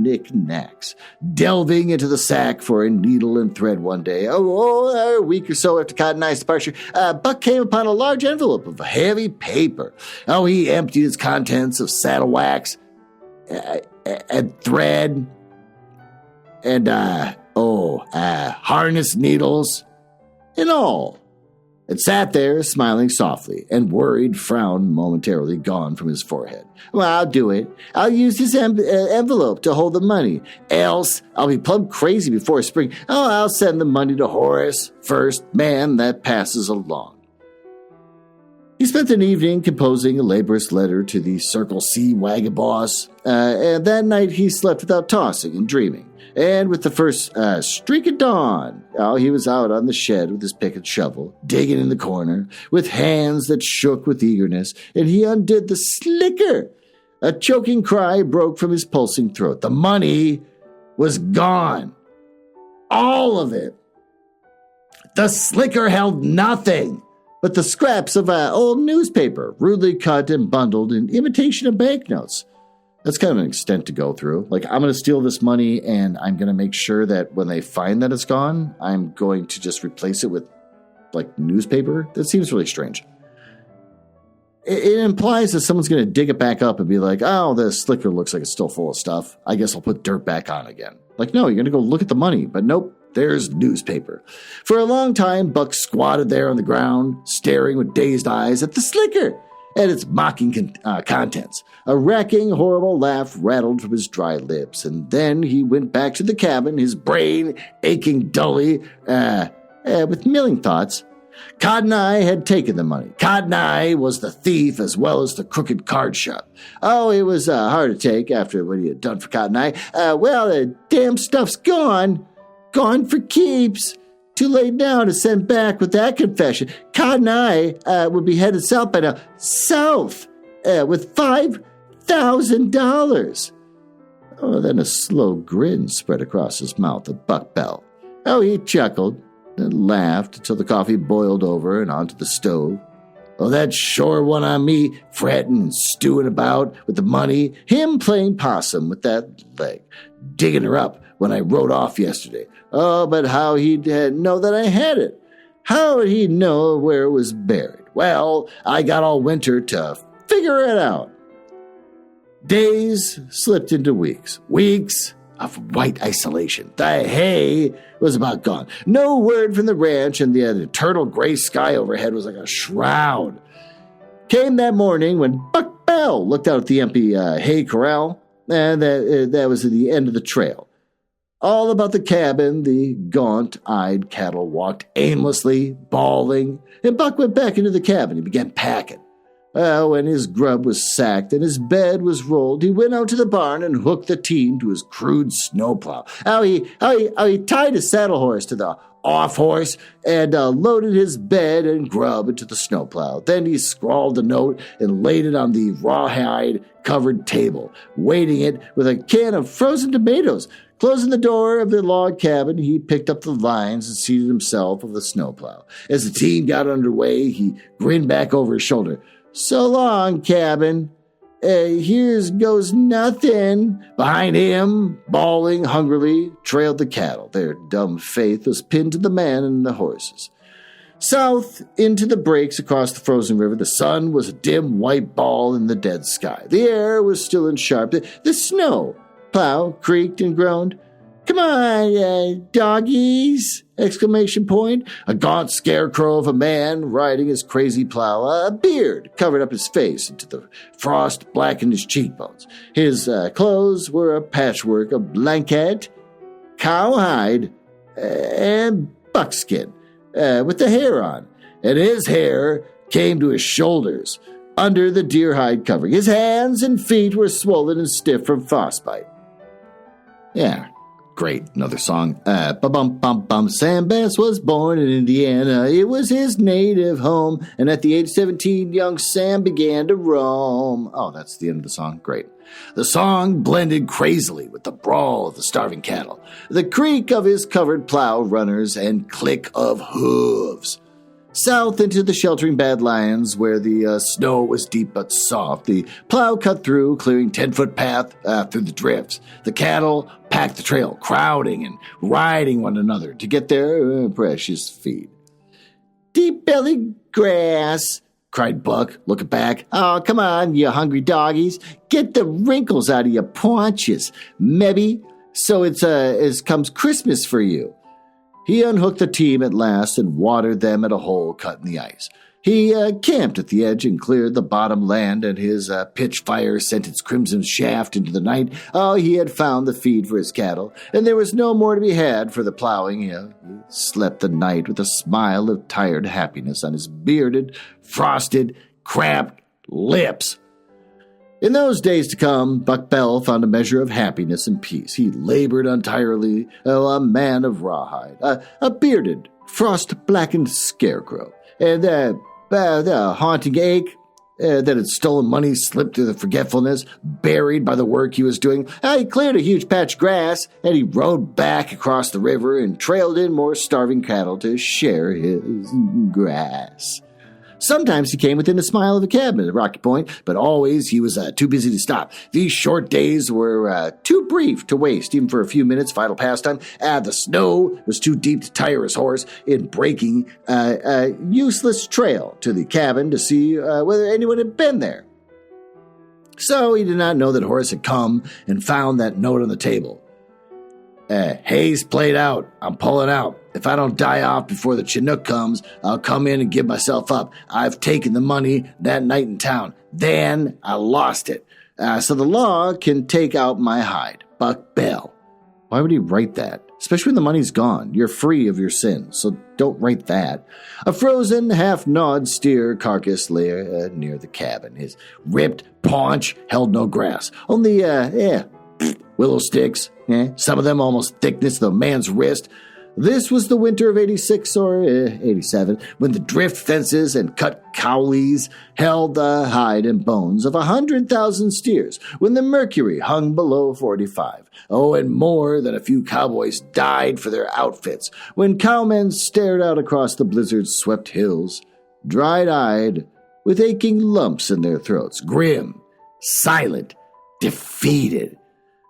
knick-knacks. Delving into the sack for a needle and thread one day, a week or so after Cotton Eye's departure, Buck came upon a large envelope of heavy paper. He emptied its contents of saddle wax and thread and, harness needles and all. And sat there, smiling softly, and worried frown momentarily gone from his forehead. Well, I'll do it. I'll use this envelope to hold the money. Else, I'll be plumb crazy before spring. I'll send the money to Horace, first man that passes along. He spent an evening composing a laborious letter to the Circle C wagon boss, and that night he slept without tossing and dreaming. And with the first streak of dawn, he was out on the shed with his pick and shovel, digging in the corner, with hands that shook with eagerness, and he undid the slicker. A choking cry broke from his pulsing throat. The money was gone. All of it. The slicker held nothing but the scraps of old newspaper, rudely cut and bundled in imitation of banknotes. That's kind of an extent to go through. Like, I'm going to steal this money, and I'm going to make sure that when they find that it's gone, I'm going to just replace it with, newspaper. That seems really strange. It implies that someone's going to dig it back up and be like, the slicker looks like it's still full of stuff. I guess I'll put dirt back on again. No, you're going to go look at the money. But nope, there's newspaper. For a long time, Buck squatted there on the ground, staring with dazed eyes at the slicker and its mocking contents. A racking, horrible laugh rattled from his dry lips, and then he went back to the cabin, his brain aching dully with milling thoughts. Cotton Eye had taken the money. Cotton Eye was the thief as well as the crooked card shop. It was hard to take after what he had done for Cotton Eye. The damn stuff's gone. Gone for keeps. Too late now to send back with that confession. Cotton Eye would be headed south by now. South! With $5,000. Then a slow grin spread across his mouth of Buck Bell. He chuckled and laughed until the coffee boiled over and onto the stove. That sure one on me, fretting and stewing about with the money, him playing possum with that leg, digging her up when I rode off yesterday. But how he'd know that I had it? How would he know where it was buried? Well, I got all winter to figure it out. Days slipped into weeks. Weeks of white isolation. The hay was about gone. No word from the ranch, and the eternal gray sky overhead was like a shroud. Came that morning when Buck Bell looked out at the empty hay corral, and that was at the end of the trail. All about the cabin, the gaunt-eyed cattle walked aimlessly, bawling, and Buck went back into the cabin and began packing. When his grub was sacked and his bed was rolled, he went out to the barn and hooked the team to his crude snowplow. He tied his saddle horse to the off horse and loaded his bed and grub into the snowplow. Then he scrawled a note and laid it on the rawhide-covered table, weighting it with a can of frozen tomatoes. Closing the door of the log cabin, he picked up the lines and seated himself on the snowplow. As the team got underway, he grinned back over his shoulder. So long, cabin. Here's goes nothing. Behind him, bawling hungrily, trailed the cattle. Their dumb faith was pinned to the man and the horses. South, into the breaks across the frozen river, the sun was a dim white ball in the dead sky. The air was still and sharp. The snow plow creaked and groaned. Come on, doggies! Exclamation point. A gaunt scarecrow of a man riding his crazy plow. A beard covered up his face until the frost blackened his cheekbones. His clothes were a patchwork of blanket, cowhide, and buckskin, with the hair on. And his hair came to his shoulders, under the deer hide covering. His hands and feet were swollen and stiff from frostbite. Yeah. Great, another song. Bum. Sam Bass was born in Indiana. It was his native home. And at the age of 17, young Sam began to roam. Oh, that's the end of the song. Great. The song blended crazily with the brawl of the starving cattle, the creak of his covered plow runners, and click of hooves. South into the sheltering Badlands, where the snow was deep but soft, the plow cut through, clearing 10-foot path through the drifts. The cattle packed the trail, crowding and riding one another to get their precious feed. "Deep-bellied grass," cried Buck, looking back. "Oh, come on, you hungry doggies. Get the wrinkles out of your paunches, maybe, so it comes Christmas for you." He unhooked the team at last and watered them at a hole cut in the ice. He camped at the edge and cleared the bottom land, and his pitch fire sent its crimson shaft into the night. Oh, he had found the feed for his cattle, and there was no more to be had for the plowing. He slept the night with a smile of tired happiness on his bearded, frosted, cramped lips. In those days to come, Buck Bell found a measure of happiness and peace. He labored untirely, a man of rawhide, a bearded, frost-blackened scarecrow, and the haunting ache that had stolen money slipped through the forgetfulness, buried by the work he was doing. He cleared a huge patch of grass, and he rode back across the river and trailed in more starving cattle to share his grass. Sometimes he came within a smile of a cabin at Rocky Point, but always he was too busy to stop. These short days were too brief to waste, even for a few minutes' vital pastime. The snow was too deep to tire his horse in breaking a useless trail to the cabin to see whether anyone had been there. So he did not know that Horace had come and found that note on the table. "Hay's played out. I'm pulling out. If I don't die off before the Chinook comes, I'll come in and give myself up. I've taken the money that night in town. Then I lost it. So the law can take out my hide. Buck Bell." Why would he write that? Especially when the money's gone. You're free of your sins, so don't write that. A frozen, half-gnawed steer carcass lay near the cabin. His ripped paunch held no grass. Only, willow sticks, some of them almost thickness of a man's wrist. This was the winter of 86 or 87, when the drift fences and cut cowleys held the hide and bones of 100,000 steers, when the mercury hung below 45. Oh, and more than a few cowboys died for their outfits, when cowmen stared out across the blizzard-swept hills, dried-eyed, with aching lumps in their throats, grim, silent, defeated.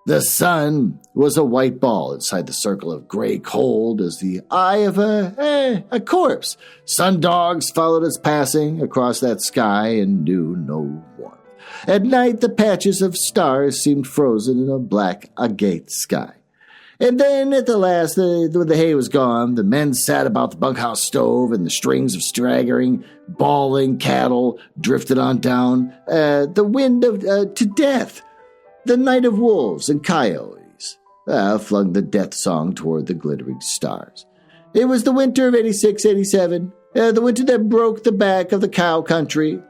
The sun was a white ball inside the circle of gray cold as the eye of a corpse. Sundogs followed its passing across that sky and knew no warmth. At night, the patches of stars seemed frozen in a black agate sky. And then at the last, when the hay was gone, the men sat about the bunkhouse stove, and the strings of straggling, bawling cattle drifted on down the wind to death. The night of wolves and coyotes flung the death song toward the glittering stars. It was the winter of 86, 87, the winter that broke the back of the cow country.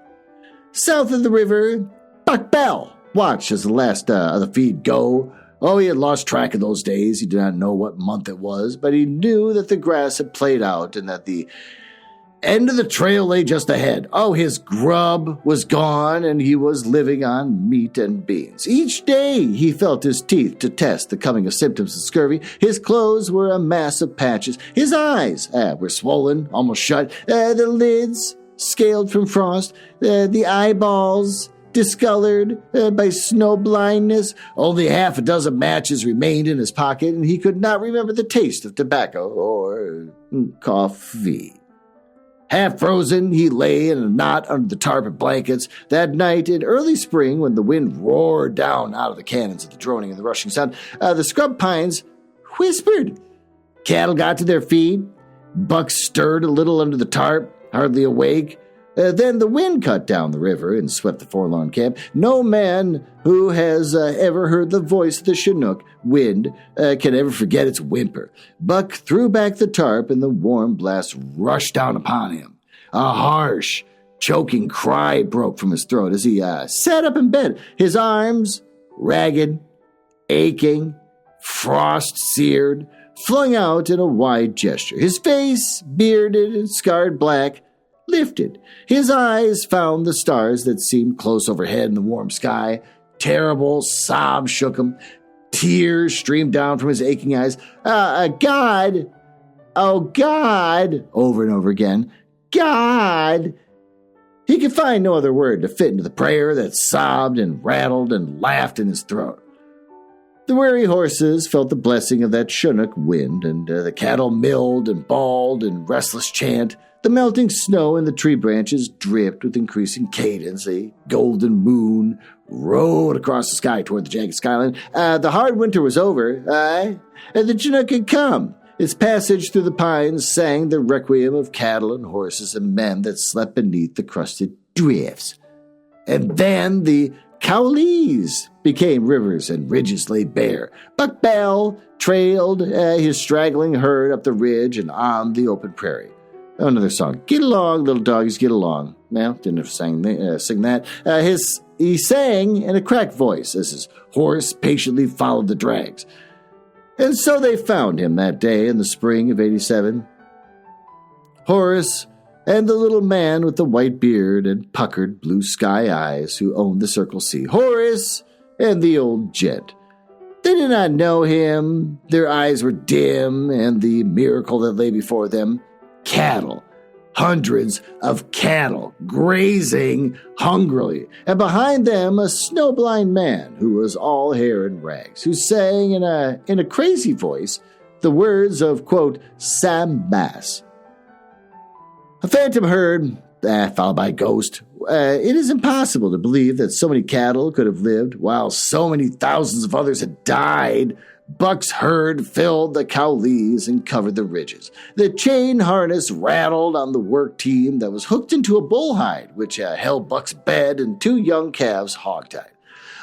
South of the river, Buck Bell watched as the last of the feed go. Oh, he had lost track of those days. He did not know what month it was, but he knew that the grass had played out and that the end of the trail lay just ahead. Oh, his grub was gone, and he was living on meat and beans. Each day he felt his teeth to test the coming of symptoms of scurvy. His clothes were a mass of patches. His eyes were swollen, almost shut. The lids scaled from frost. The eyeballs discolored by snow blindness. Only half a dozen matches remained in his pocket, and he could not remember the taste of tobacco or coffee. Half frozen, he lay in a knot under the tarp and blankets. That night in early spring, when the wind roared down out of the cannons of the droning and the rushing sound, the scrub pines whispered. Cattle got to their feet. Buck stirred a little under the tarp, hardly awake. Then the wind cut down the river and swept the forlorn camp. No man who has ever heard the voice of the Chinook wind can ever forget its whimper. Buck threw back the tarp, and the warm blast rushed down upon him. A harsh, choking cry broke from his throat as he sat up in bed, his arms ragged, aching, frost-seared, flung out in a wide gesture. His face, bearded and scarred black, lifted. His eyes found the stars that seemed close overhead in the warm sky. Terrible sobs shook him. Tears streamed down from his aching eyes. God! Oh, God! Over and over again. God! He could find no other word to fit into the prayer that sobbed and rattled and laughed in his throat. The weary horses felt the blessing of that Chinook wind, and the cattle milled and bawled in restless chant. The melting snow in the tree branches dripped with increasing cadence. A golden moon rode across the sky toward the jagged skyline. The hard winter was over, and the Chinook had come. Its passage through the pines sang the requiem of cattle and horses and men that slept beneath the crusted drifts. And then the Cowboys became rivers and ridges laid bare. Buck Bell trailed his straggling herd up the ridge and on the open prairie. Oh, another song. Get along, little doggies, get along. Well, didn't have to sing that. He sang in a cracked voice as his horse patiently followed the drags. And so they found him that day in the spring of '87. Horace and the little man with the white beard and puckered blue sky eyes who owned the Circle C. Horace and the old gent. They did not know him. Their eyes were dim, and the miracle that lay before them, cattle. Hundreds of cattle grazing hungrily, and behind them a snowblind man who was all hair and rags, who sang in a crazy voice the words of, quote, Sam Bass. A phantom herd, followed by a ghost. It is impossible to believe that so many cattle could have lived while so many thousands of others had died. Buck's herd filled the Cowboys and covered the ridges. The chain harness rattled on the work team that was hooked into a bullhide, which held Buck's bed and 2 young calves hogtied.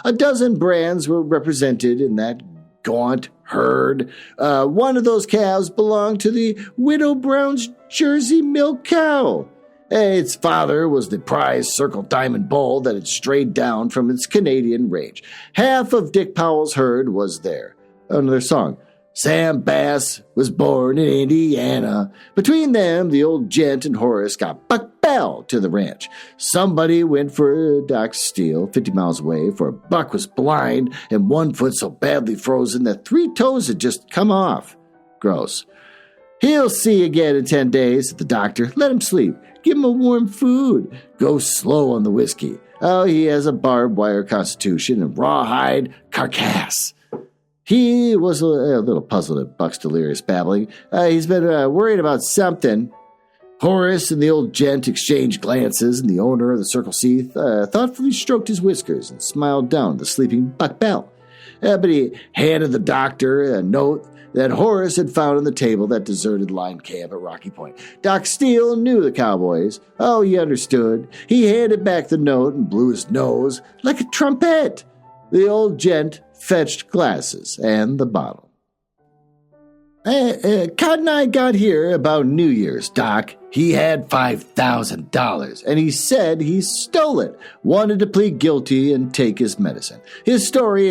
A dozen brands were represented in that gaunt herd. One of those calves belonged to the Widow Brown's Jersey milk cow. Its father was the prized Circle Diamond bull that had strayed down from its Canadian range. Half of Dick Powell's herd was there. Another song. Sam Bass was born in Indiana. Between them, the old gent and Horace got Buck Bell to the ranch. Somebody went for Doc Steele 50 miles away, for Buck was blind and one foot so badly frozen that 3 toes had just come off. Gross. He'll see again in 10 days, said the doctor. Let him sleep. Give him a warm food. Go slow on the whiskey. Oh, he has a barbed wire constitution and rawhide carcass. He was a little puzzled at Buck's delirious babbling. He's been worried about something. Horace and the old gent exchanged glances, and the owner of the Circle C thoughtfully stroked his whiskers and smiled down at the sleeping Buck Bell. But he handed the doctor a note that Horace had found on the table that deserted line camp at Rocky Point. Doc Steele knew the Cowboys. Oh, he understood. He handed back the note and blew his nose like a trumpet. The old gent fetched glasses and the bottle. Cotton Eye got here about New Year's, Doc. He had $5,000, and he said he stole it, wanted to plead guilty and take his medicine. His story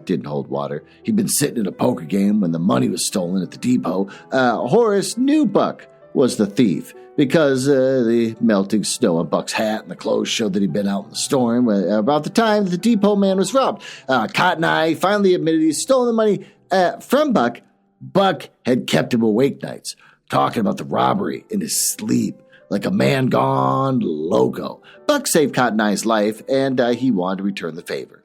didn't hold water. He'd been sitting in a poker game when the money was stolen at the depot. Horace knew Buck was the thief, because the melting snow on Buck's hat and the clothes showed that he'd been out in the storm about the time that the depot man was robbed. Cotton Eye finally admitted he'd stolen the money from Buck. Buck had kept him awake nights, talking about the robbery in his sleep, like a man gone loco. Buck saved Cotton Eye's life, and he wanted to return the favor.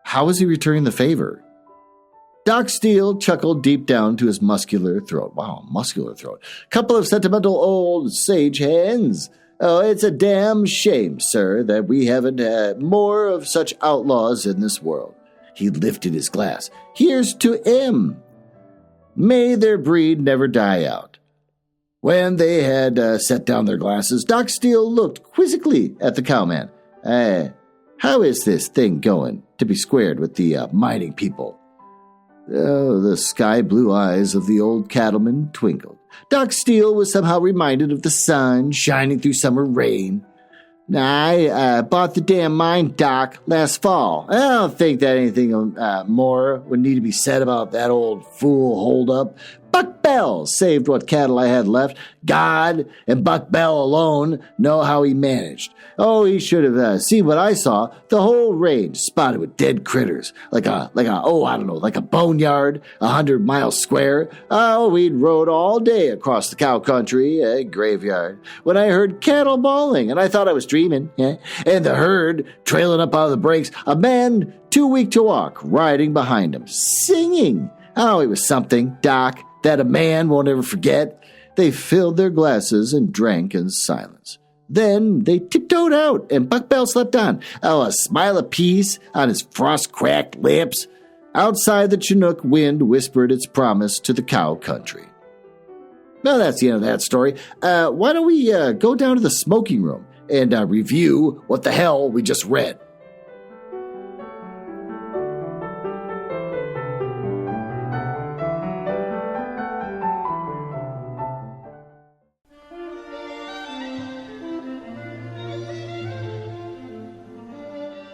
How was he returning the favor? Doc Steele chuckled deep down to his muscular throat. Wow, muscular throat. Couple of sentimental old sage hens. Oh, it's a damn shame, sir, that we haven't more of such outlaws in this world. He lifted his glass. Here's to him. May their breed never die out. When they had set down their glasses, Doc Steele looked quizzically at the cowman. How is this thing going to be squared with the mining people? Oh, the sky-blue eyes of the old cattleman twinkled. Doc Steele was somehow reminded of the sun shining through summer rain. Nah, I bought the damn mine, Doc, last fall. I don't think that anything more would need to be said about that old fool holdup. Buck Bell saved what cattle I had left. God and Buck Bell alone know how he managed. Oh, he should have seen what I saw. The whole range spotted with dead critters, like a boneyard, 100 miles square. Oh, we'd rode all day across the cow country, a graveyard, when I heard cattle bawling, and I thought I was dreaming. Yeah, and the herd trailing up out of the breaks. A man too weak to walk, riding behind him, singing. Oh, it was something, Doc, that a man won't ever forget. They filled their glasses and drank in silence. Then they tiptoed out, and Buck Bell slept on. Oh, a smile of peace on his frost-cracked lips. Outside, the Chinook wind whispered its promise to the cow country. Well, that's the end of that story. Why don't we go down to the smoking room and review what the hell we just read?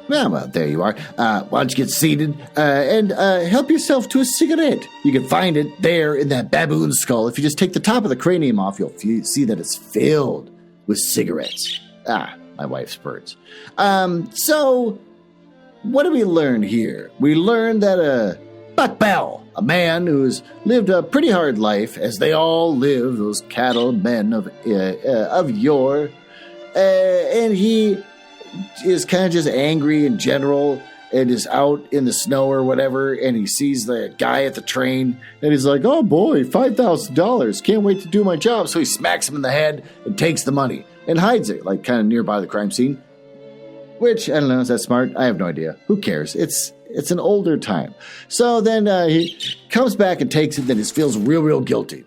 Well, there you are. Why don't you get seated and help yourself to a cigarette? You can find it there in that baboon skull. If you just take the top of the cranium off, you'll see that it's filled with cigarettes. My wife's birds. So, what do we learn here? We learn that Buck Bell, a man who's lived a pretty hard life, as they all live, those cattle men of yore, and he is kind of just angry in general and is out in the snow or whatever, and he sees the guy at the train, and he's like, oh boy, $5,000, can't wait to do my job. So he smacks him in the head and takes the money and hides it, like kind of nearby the crime scene. Which, I don't know, is that smart? I have no idea. Who cares? It's an older time. So then he comes back and takes it, then he feels real guilty.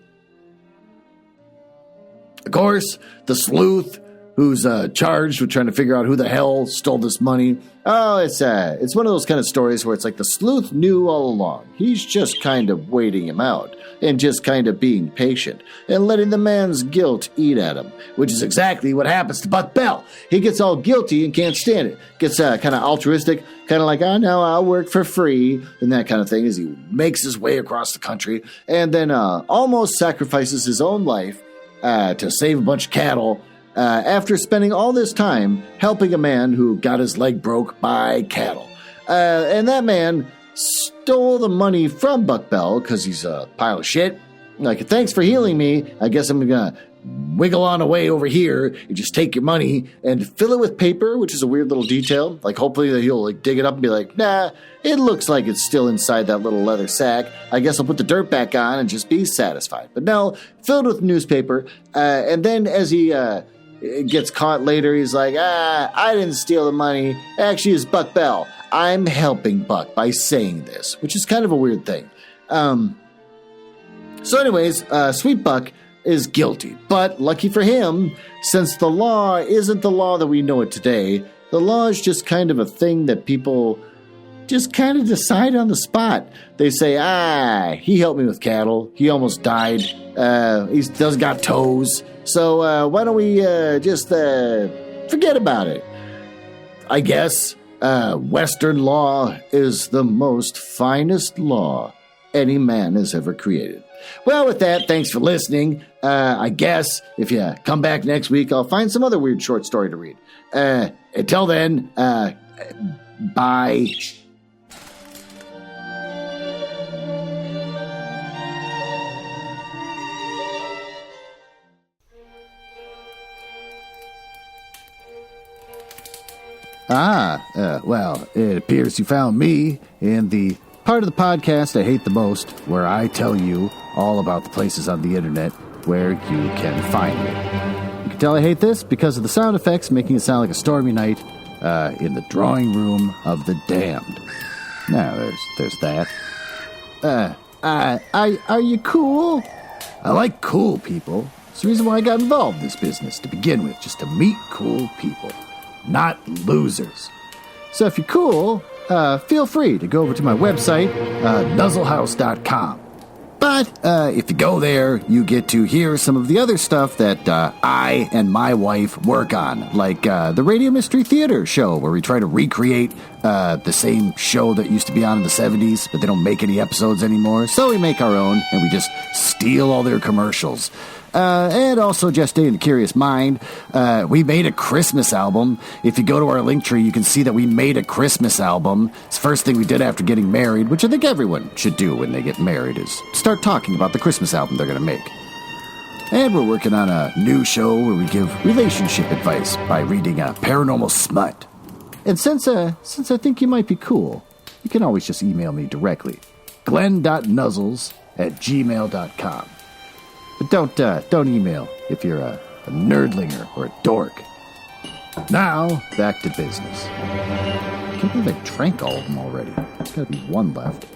Of course, the sleuth, who's charged with trying to figure out who the hell stole this money. Oh, it's one of those kind of stories where it's like the sleuth knew all along. He's just kind of waiting him out and just kind of being patient and letting the man's guilt eat at him, which is exactly what happens to Buck Bell. He gets all guilty and can't stand it. Gets kind of altruistic, kind of like, oh, no, I'll work for free, and that kind of thing as he makes his way across the country and then almost sacrifices his own life to save a bunch of cattle after spending all this time helping a man who got his leg broke by cattle. And that man stole the money from Buck Bell because he's a pile of shit. Like, thanks for healing me. I guess I'm going to wiggle on away over here and just take your money and fill it with paper, which is a weird little detail. Like, hopefully he'll like dig it up and be like, nah, it looks like it's still inside that little leather sack. I guess I'll put the dirt back on and just be satisfied. But no, filled with newspaper. And then as he gets caught later, he's like, I didn't steal the money. Actually, it's Buck Bell. I'm helping Buck by saying this, which is kind of a weird thing. So anyways, Sweet Buck is guilty. But lucky for him, since the law isn't the law that we know it today, the law is just kind of a thing that people just kind of decide on the spot. They say, he helped me with cattle. He almost died. He doesn't got toes. So why don't we just forget about it? I guess Western law is the most finest law any man has ever created. Well, with that, thanks for listening. I guess if you come back next week, I'll find some other weird short story to read. Until then, bye. Well, it appears you found me in the part of the podcast I hate the most, where I tell you all about the places on the internet where you can find me. You can tell I hate this because of the sound effects making it sound like a stormy night in the drawing room of the damned. Now, there's that. Are you cool? I like cool people. It's the reason why I got involved in this business to begin with, just to meet cool people. Not losers. So if you're cool, feel free to go over to my website, nuzzlehouse.com. Bye! But if you go there, you get to hear some of the other stuff that I and my wife work on, like the Radio Mystery Theater show, where we try to recreate the same show that used to be on in the 70s, but they don't make any episodes anymore. So we make our own, and we just steal all their commercials. And also, just in the curious mind, we made a Christmas album. If you go to our link tree, you can see that we made a Christmas album. It's the first thing we did after getting married, which I think everyone should do when they get married, is start talking about the Christmas album they're going to make. And we're working on a new show where we give relationship advice by reading paranormal smut. And since I think you might be cool, you can always just email me directly, glenn.nuzzles@gmail.com. But don't email if you're a nerdlinger or a dork. Now, back to business. I can't believe I drank all of them already. There's got to be one left.